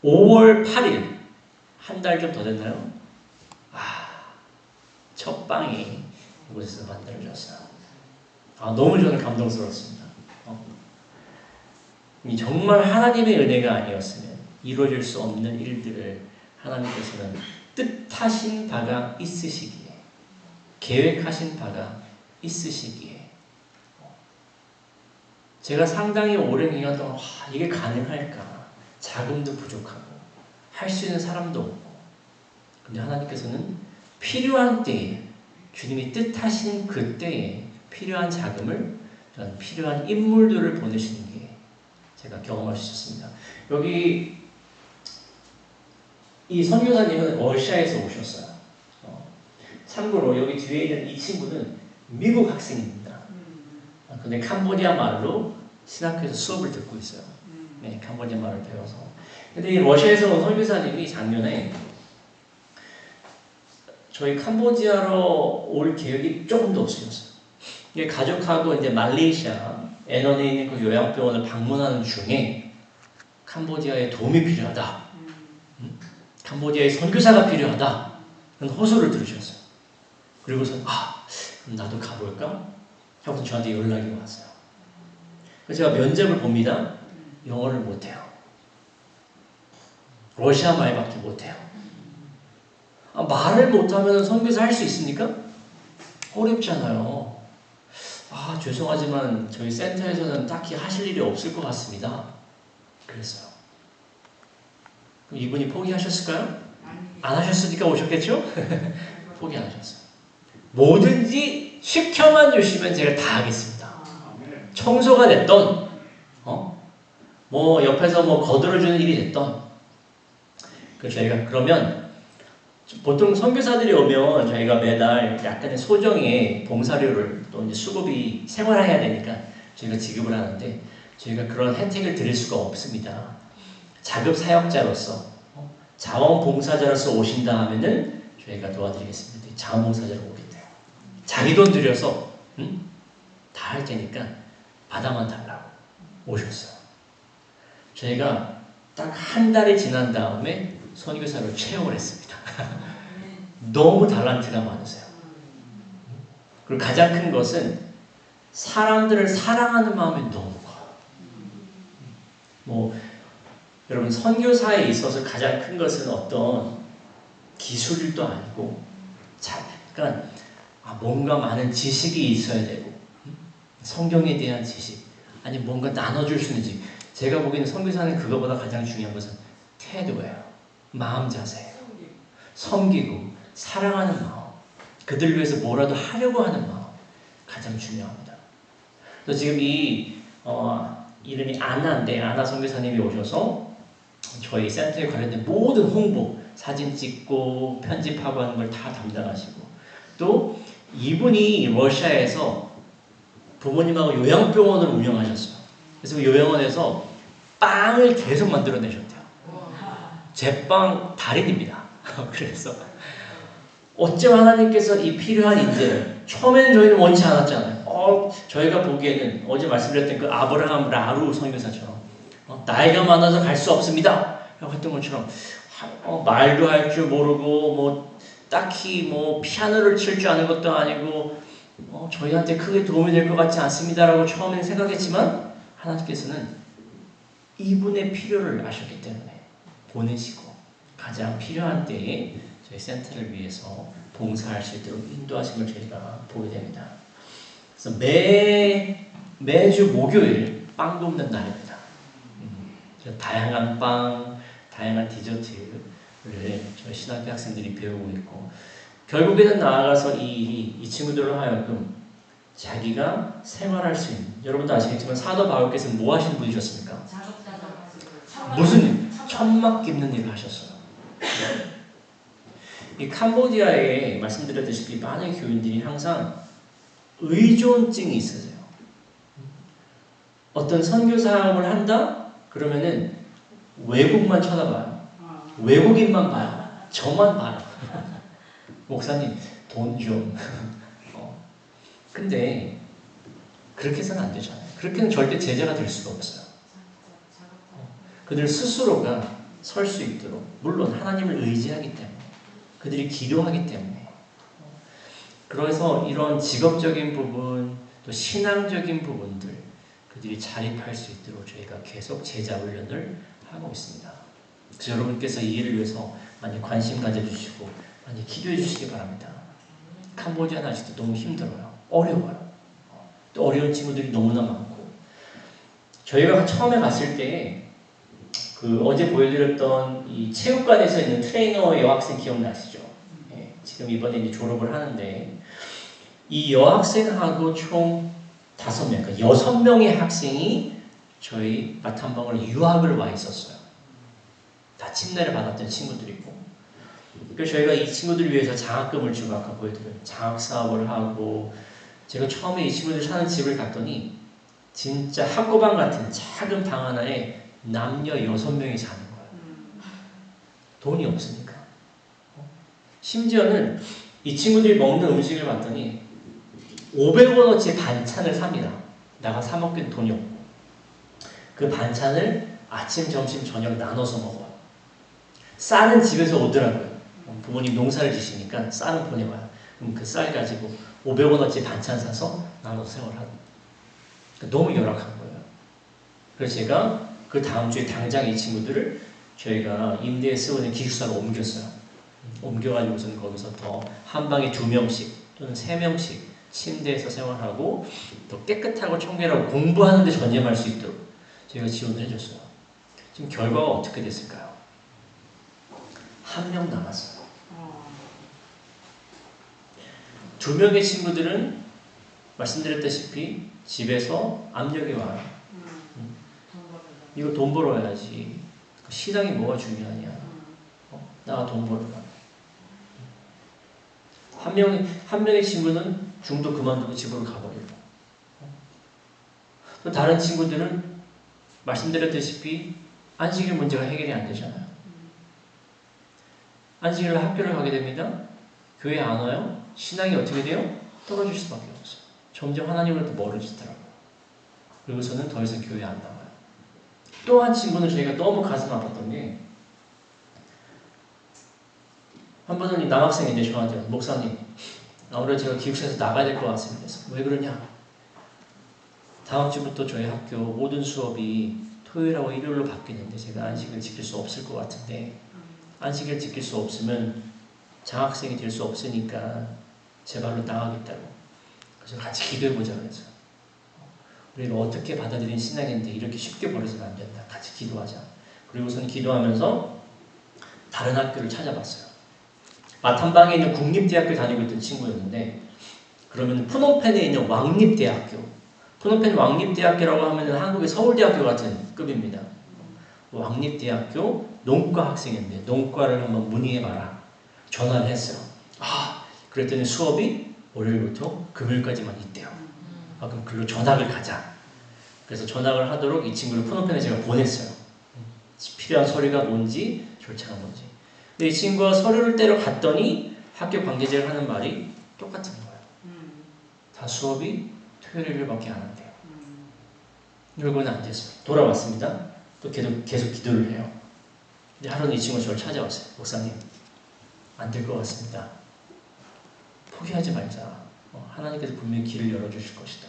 A: 5월 8일 한 달 좀 더 됐나요? 첫 빵이 이곳에서 만들어졌어요. 너무 저는 감동스러웠습니다. 이 정말 하나님의 은혜가 아니었으면 이루어질 수 없는 일들을 하나님께서는 뜻하신 바가 있으시기에 계획하신 바가 있으시기에 제가 상당히 오랜 기간 동안 이게 가능할까? 자금도 부족하고 할 수 있는 사람도 없고 근데 하나님께서는 필요한 때에 주님이 뜻하신 그 때에 필요한 자금을 필요한 인물들을 보내시는 게 제가 경험할 수 있었습니다. 여기 이 선교사님은 러시아에서 오셨어요. 참고로 여기 뒤에 있는 이 친구는 미국 학생입니다. 근데 캄보디아 말로 신학교에서 수업을 듣고 있어요. 네, 캄보디아 말을 배워서. 근데 이 러시아에서 온 선교사님이 작년에 저희 캄보디아로 올 계획이 조금 더 없으셨어요. 가족하고 이제 말레이시아 애넌에 있는 그 요양병원을 방문하는 중에 캄보디아에 도움이 필요하다. 캄보디아에 선교사가 필요하다. 그런 호소를 들으셨어요. 그리고서 그럼 나도 가볼까? 하고 저한테 연락이 왔어요. 그래서 제가 면접을 봅니다. 영어를 못해요. 러시아 말밖에 못해요. 말을 못하면 선교사 할 수 있습니까? 어렵잖아요. 죄송하지만 저희 센터에서는 딱히 하실 일이 없을 것 같습니다. 그랬어요. 그럼 이분이 포기하셨을까요? 안 하셨으니까 오셨겠죠? 포기 안 하셨어요. 뭐든지 시켜만 주시면 제가 다 하겠습니다. 청소가 됐던, 뭐 옆에서 뭐 거들어주는 일이 됐던. 그래서 저희가 그러면 보통 선교사들이 오면 저희가 매달 약간의 소정의 봉사료를 또 이제 수급이 생활해야 되니까 저희가 지급을 하는데 저희가 그런 혜택을 드릴 수가 없습니다. 자급 사역자로서 자원봉사자로서 오신다 하면은 저희가 도와드리겠습니다. 자원봉사자로 오겠대요. 자기 돈 들여서 다 할 테니까 받아만 달라고 오셨어요. 저희가 딱 한 달이 지난 다음에 선교사로 채용을 했습니다. 너무 달란트가 많으세요. 그리고 가장 큰 것은 사람들을 사랑하는 마음이 너무 커요. 뭐 여러분 선교사에 있어서 가장 큰 것은 어떤 기술도 아니고 그러니까 뭔가 많은 지식이 있어야 되고 성경에 대한 지식 아니 뭔가 나눠줄 수 있는 지식 제가 보기에는 선교사는 그거보다 가장 중요한 것은 태도예요. 마음 자세예요. 섬기고 사랑하는 마음 그들 위해서 뭐라도 하려고 하는 마음 가장 중요합니다. 그래서 지금 이름이 아나인데 아나 선교사님이 오셔서 저희 센터에 관련된 모든 홍보 사진 찍고 편집하고 하는 걸 다 담당하시고 또 이분이 러시아에서 부모님하고 요양병원을 운영하셨어요. 그래서 그 요양원에서 빵을 계속 만들어내셨대요. 제빵 달인입니다. 그래서 어쩜 하나님께서 이 필요한 인재를 처음에는 저희는 원치 않았잖아요. 저희가 보기에는 어제 말씀드렸던 그 아브라함 라루 선교사처럼 나이가 많아서 갈 수 없습니다. 라고 했던 것처럼 말도 할 줄 모르고 뭐 딱히 뭐 피아노를 칠 줄 아는 것도 아니고 저희한테 크게 도움이 될 것 같지 않습니다라고 처음에는 생각했지만 하나님께서는 이분의 필요를 아셨기 때문에 보내시고 가장 필요한 때에 저희 센터를 위해서 봉사할 수 있도록 인도하신 걸 저희가 보게 됩니다. 그래서 매주 목요일 빵 굽는 날입니다. 다양한 빵, 다양한 디저트를 저희 신학교 학생들이 배우고 있고 결국에는 나아가서 이 친구들로 하여금 자기가 생활할 수 있는 여러분도 아시겠지만 사도 바울께서는 뭐 하시는 분이셨습니까? 무슨 일? 천막 깁는 일을 하셨어요. 이 캄보디아에 말씀드렸다시피 많은 교인들이 항상 의존증이 있으세요. 어떤 선교 사업을 한다? 그러면은 외국만 쳐다봐요. 외국인만 봐요. 저만 봐요. 목사님 돈 좀. 근데 그렇게 해서는 안 되잖아요. 그렇게는 절대 제자가 될 수가 없어요. 그들 스스로가 설 수 있도록 물론 하나님을 의지하기 때문에 그들이 기도하기 때문에 그래서 이런 직업적인 부분 또 신앙적인 부분들 그들이 자립할 수 있도록 저희가 계속 제자 훈련을 하고 있습니다. 그래서 여러분께서 이 일을 위해서 많이 관심 가져주시고 많이 기도해 주시기 바랍니다. 캄보디아는 아직도 너무 힘들어요. 어려워요. 또 어려운 친구들이 너무나 많고 저희가 처음에 갔을 때 그 어제 보여드렸던 이 체육관에서 있는 트레이너 여학생 기억나시죠? 예, 지금 이번에 이제 졸업을 하는데 이 여학생하고 총 5명, 그러니까 6명의 학생이 저희 마탐방을 유학을 와 있었어요. 다 침례를 받았던 친구들이고 그래서 저희가 이 친구들을 위해서 장학금을 주고 아까 보여드린 장학 사업을 하고 제가 처음에 이 친구들 사는 집을 갔더니 진짜 학고방 같은 작은 방 하나에 남녀 6명이 사는 거예요. 돈이 없으니까. 심지어는 이 친구들이 먹는 음식을 봤더니 500원어치 반찬을 삽니다. 나가 사 먹기엔 돈이 없고 그 반찬을 아침, 점심, 저녁 나눠서 먹어요. 쌀은 집에서 오더라고요. 부모님 농사를 지시니까 쌀은 보내와요. 그럼 그 쌀 가지고 500원어치 반찬 사서 나눠서 생활하고 너무 열악한 거예요. 그래서 제가 그 다음 주에 당장 이 친구들을 저희가 임대에 쓰고 있는 기숙사로 옮겼어요. 옮겨가지고서는 거기서 더 한 방에 2명씩 또는 3명씩 침대에서 생활하고 더 깨끗하고 청결하고 공부하는 데 전념할 수 있도록 저희가 지원을 해줬어요. 지금 결과가 어떻게 됐을까요? 1명 남았어요. 2명의 친구들은 말씀드렸다시피 집에서 압력이 와요. 이거 돈 벌어야지. 신앙이 뭐가 중요하냐. 나가 돈 벌어라. 한 명의 친구는 중도 그만두고 집으로 가버리고. 또 다른 친구들은 말씀드렸다시피 안식일 문제가 해결이 안 되잖아요. 안식일로 학교를 가게 됩니다. 교회 안 와요. 신앙이 어떻게 돼요? 떨어질 수밖에 없어요. 점점 하나님으로부터 멀어지더라고요. 그리고서는 더 이상 교회 안 나와요. 또 한 친구는 저희가 너무 가슴 아팠던 게 한 번은 남학생인데 저한테 목사님 아무래도 제가 기숙사에서 나가야 될 것 같습니다. 그래서 왜 그러냐? 다음 주부터 저희 학교 모든 수업이 토요일하고 일요일로 바뀌는데 제가 안식을 지킬 수 없을 것 같은데 안식을 지킬 수 없으면 장학생이 될 수 없으니까 제발로 나가겠다고. 그래서 같이 기도해보자 그래서 우리가 어떻게 받아들인 신앙인데 이렇게 쉽게 버려서는 안 된다. 같이 기도하자. 그리고서는 기도하면서 다른 학교를 찾아봤어요. 마탐방에 있는 국립대학교 다니고 있던 친구였는데 그러면 푸놈펜에 있는 왕립대학교 푸놈펜 왕립대학교라고 하면 한국의 서울대학교 같은 급입니다. 왕립대학교 농과 학생인데 농과를 한번 문의해봐라. 전화를 했어요. 그랬더니 수업이 월요일부터 금요일까지만 있대요. 그럼 글로 전학을 가자. 그래서 전학을 하도록 이 친구를 푸놈펜에 제가 보냈어요. 필요한 서류가 뭔지 절차가 뭔지. 근데 이 친구가 서류를 떼러 갔더니 학교 관계자가 하는 말이 똑같은 거예요. 다 수업이 토요일밖에 안 한대요. 결국은 안 됐어요. 돌아왔습니다. 또 계속 기도를 해요. 근데 하루는 이 친구가 저를 찾아왔어요. 목사님, 안 될 것 같습니다. 포기하지 말자. 하나님께서 분명히 길을 열어주실 것이다.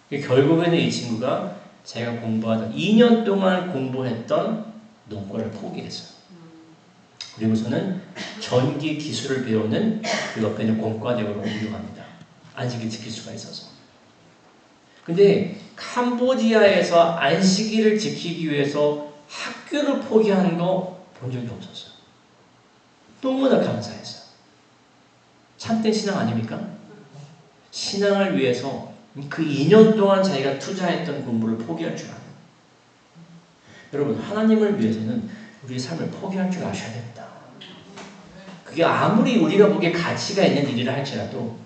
A: 결국에는 이 친구가 제가 공부하던 2년 동안 공부했던 농과를 포기했어요. 그리고서는 전기 기술을 배우는 그 옆에 있는 공과대학으로 옮겨갑니다. 안식일 지킬 수가 있어서. 근데 캄보디아에서 안식일을 지키기 위해서 학교를 포기하는 거 본 적이 없었어요. 너무나 감사했어요. 참된 신앙 아닙니까? 신앙을 위해서 그 2년 동안 자기가 투자했던 공부를 포기할 줄 아는. 여러분, 하나님을 위해서는 우리의 삶을 포기할 줄 아셔야 됩니다. 그게 아무리 우리가 보기에 가치가 있는 일이라 할지라도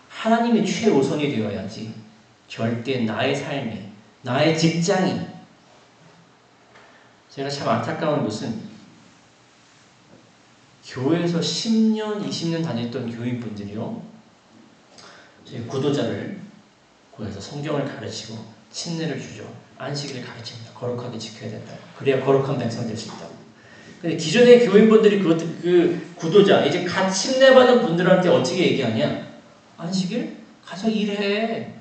A: 하나님이 최우선이 되어야지 절대 나의 삶이, 나의 직장이. 제가 참 안타까운 것은 교회에서 10년, 20년 다녔던 교인분들이요, 저희 구도자를 구해서 성경을 가르치고 침례를 주죠. 안식일을 가르칩니다. 거룩하게 지켜야 된다. 그래야 거룩한 백성 될 수 있다고. 근데 기존의 교인분들이 그 구도자, 이제 갓 침례받은 분들한테 어떻게 얘기하냐? 안식일? 가서 일해.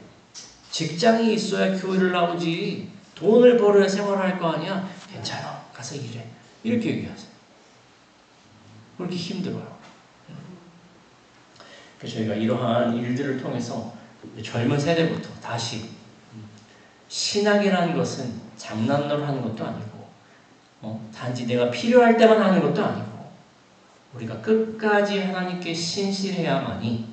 A: 직장이 있어야 교회를 나오지. 돈을 벌어야 생활할 거 아니야? 괜찮아. 가서 일해. 이렇게 얘기하세요. 그렇게 힘들어요. 그래서 저희가 이러한 일들을 통해서 젊은 세대부터 다시 신앙이라는 것은 장난으로 하는 것도 아니고 단지 내가 필요할 때만 하는 것도 아니고 우리가 끝까지 하나님께 신실해야만이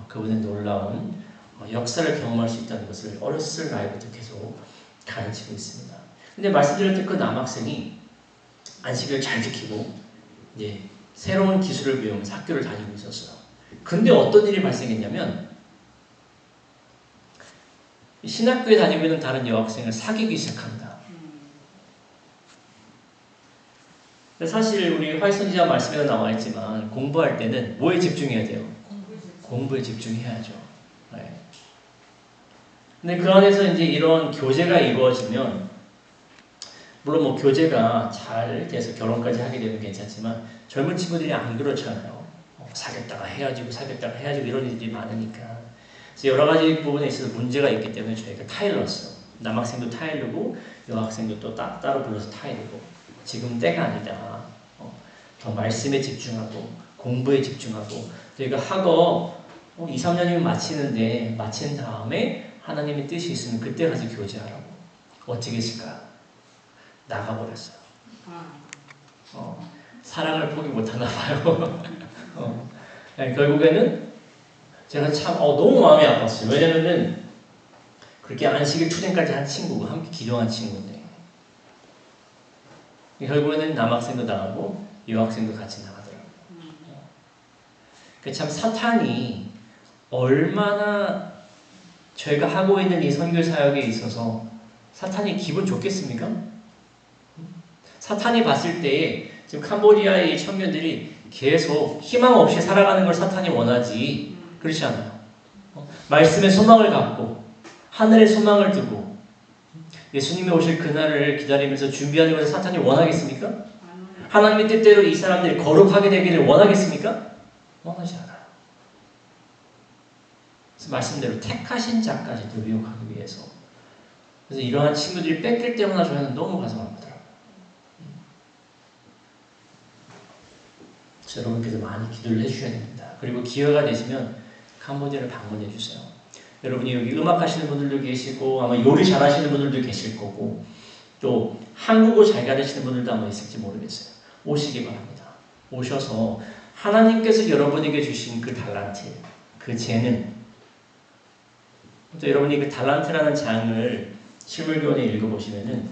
A: 그분의 놀라운 역사를 경험할 수 있다는 것을 어렸을 나이부터 계속 가르치고 있습니다. 근데 말씀드렸던 그 남학생이 안식일을 잘 지키고 이제 새로운 기술을 배우면서 학교를 다니고 있었어요. 근데 어떤 일이 발생했냐면 신학교에 다니고 있는 다른 여학생을 사귀기 시작합니다. 사실 우리 화이선지자 말씀에도 나와 있지만 공부할 때는 뭐에 집중해야 돼요? 공부에 집중해야죠. 네. 근데 그 안에서 이제 이런 교제가 이루어지면 물론 뭐 교제가 잘 돼서 결혼까지 하게 되면 괜찮지만 젊은 친구들이 안 그렇잖아요. 사귀었다가 헤어지고 이런 일들이 많으니까. 그래서 여러 가지 부분에 있어서 문제가 있기 때문에 저희가 타일렀어요. 남학생도 타일르고 여학생도 또 따로 불러서 타일르고 지금 때가 아니다. 더 말씀에 집중하고 공부에 집중하고 저희가 학업 2, 3년이면 마치는데 마친 다음에 하나님의 뜻이 있으면 그때 가서 교제하라고. 어떻게 했을까? 나가버렸어요. 사랑을 포기 못하나 봐요. 네, 결국에는 제가 참 너무 마음이 아팠어요. 왜냐면은 그렇게 안식일 투쟁까지 한 친구고 함께 기도한 친구인데 결국에는 남학생도 나가고 여학생도 같이 나가더라고요. 참 사탄이 얼마나 저희가 하고 있는 이 선교 사역에 있어서 사탄이 기분 좋겠습니까? 사탄이 봤을 때에 지금 캄보디아의 청년들이 계속 희망 없이 살아가는 걸 사탄이 원하지 그렇지 않아요. 말씀의 소망을 갖고 하늘의 소망을 두고 예수님이 오실 그날을 기다리면서 준비하는 것을 사탄이 원하겠습니까? 하나님의 뜻대로 이 사람들이 거룩하게 되기를 원하겠습니까? 원하지 않아요. 그래서 말씀대로 택하신 자까지도 미혹하기 위해서. 그래서 이러한 친구들이 뺏길 때마다 저희는 너무 가슴 아프더라고요. 그래서 여러분께서 많이 기도를 해주셔야 됩니다. 그리고 기회가 되시면 캄보디아를 방문해 주세요. 여러분이 여기 음악하시는 분들도 계시고 아마 요리 잘하시는 분들도 계실 거고 또 한국어 잘 가르치는 분들도 아마 있을지 모르겠어요. 오시기 바랍니다. 오셔서 하나님께서 여러분에게 주신 그 달란트, 그 재능 또 여러분이 그 달란트라는 장을 실물교원에 읽어보시면은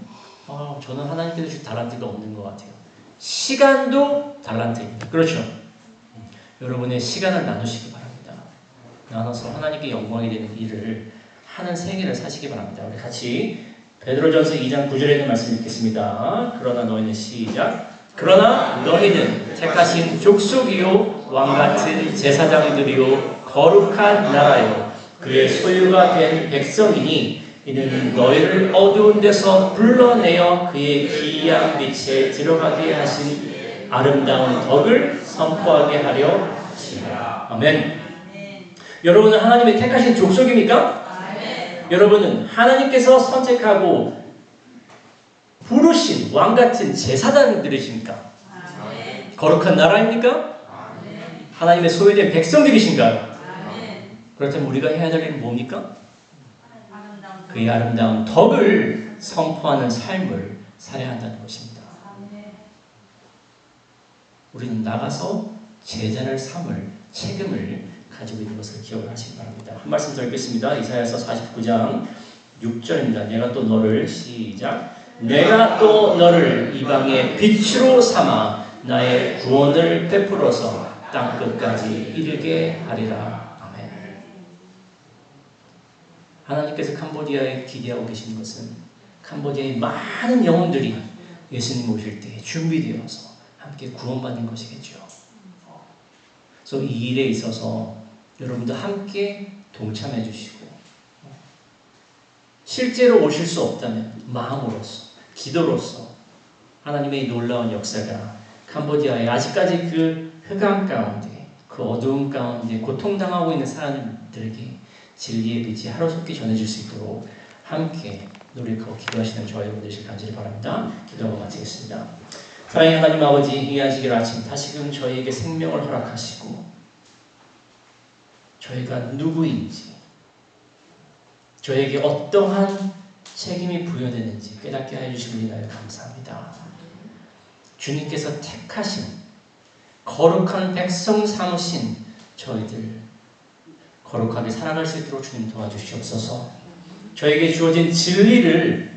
A: 저는 하나님께서 주신 달란트가 없는 것 같아요. 시간도 달란트입니다. 그렇죠? 여러분의 시간을 나누시기 바랍니다. 나눠서 하나님께 영광이 되는 일을 하는 생애를 사시기 바랍니다. 우리 같이 베드로전서 2장 9절에 있는 말씀 읽겠습니다. 그러나 너희는 시작. 그러나 너희는 택하신 족속이요 왕같은 제사장들이요 거룩한 나라요 그의 소유가 된 백성이니 이는 너희를 어두운 데서 불러내어 그의 기이한 빛에 들어가게 하신 아름다운 덕을 선포하게 하려 하시라. 아멘. 여러분은 하나님의 택하신 족속입니까? 여러분은 하나님께서 선택하고 부르신 왕같은 제사장들이십니까? 거룩한 나라입니까? 하나님의 소유된 백성들이신가요? 그렇다면 우리가 해야 될 일은 뭡니까? 그의 아름다운 덕을 선포하는 삶을 살아야 한다는 것입니다. 우리는 나가서 제자를 삼을 책임을 가지고 있는 것을 기억하시기 바랍니다. 한 말씀 더 읽겠습니다. 이사야서 49장 6절입니다. 내가 또 너를 시작. 내가 또 너를 이방의 빛으로 삼아 나의 구원을 베풀어서 땅끝까지 이르게 하리라. 아멘. 하나님께서 캄보디아에 기대하고 계신 것은 캄보디아의 많은 영혼들이 예수님 오실 때에 준비되어서 함께 구원받는 것이겠죠. 그래서 이 일에 있어서 여러분도 함께 동참해 주시고 실제로 오실 수 없다면 마음으로서 기도로서 하나님의 놀라운 역사가 캄보디아에 아직까지 그 흑암 가운데 그 어두움 가운데 고통당하고 있는 사람들에게 진리의 빛이 하루속히 전해질 수 있도록 함께 노력하고 기도하시는 저와 여러분 되시길 간절히 바랍니다. 기도하고 마치겠습니다. 사랑의 하나님 아버지, 이 안식일 아침 다시금 저희에게 생명을 허락하시고 저희가 누구인지 저에게 어떠한 책임이 부여되는지 깨닫게 해주심을 인하여 감사합니다. 주님께서 택하신 거룩한 백성 삼으신 저희들 거룩하게 살아갈 수 있도록 주님 도와주시옵소서. 저에게 주어진 진리를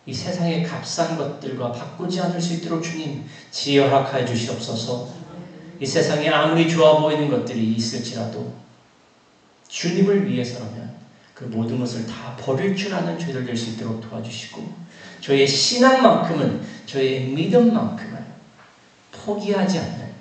A: 이 세상의 값싼 것들과 바꾸지 않을 수 있도록 주님 지혜 허락하여 주시옵소서. 이 세상에 아무리 좋아 보이는 것들이 있을지라도 주님을 위해서라면 그 모든 것을 다 버릴 줄 아는 저희들 될 수 있도록 도와주시고 저희의 신앙만큼은 저희의 믿음만큼은 포기하지 않는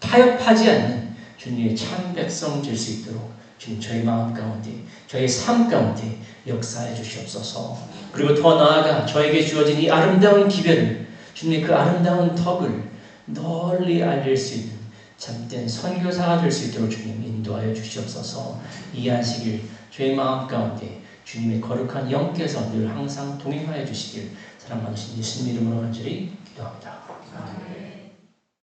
A: 타협하지 않는 주님의 참 백성 될 수 있도록 주님 저희 마음 가운데 저희 삶 가운데 역사해 주시옵소서. 그리고 더 나아가 저에게 주어진 이 아름다운 기별을 주님의 그 아름다운 덕을 널리 알릴 수 있는 참된 선교사가 될 수 있도록 주님 인도하여 주시옵소서. 이 안식일 저희 마음 가운데 주님의 거룩한 영께서 늘 항상 동행하여 주시길 사랑 많으신 예수님 이름으로 간절히 기도합니다. 아멘.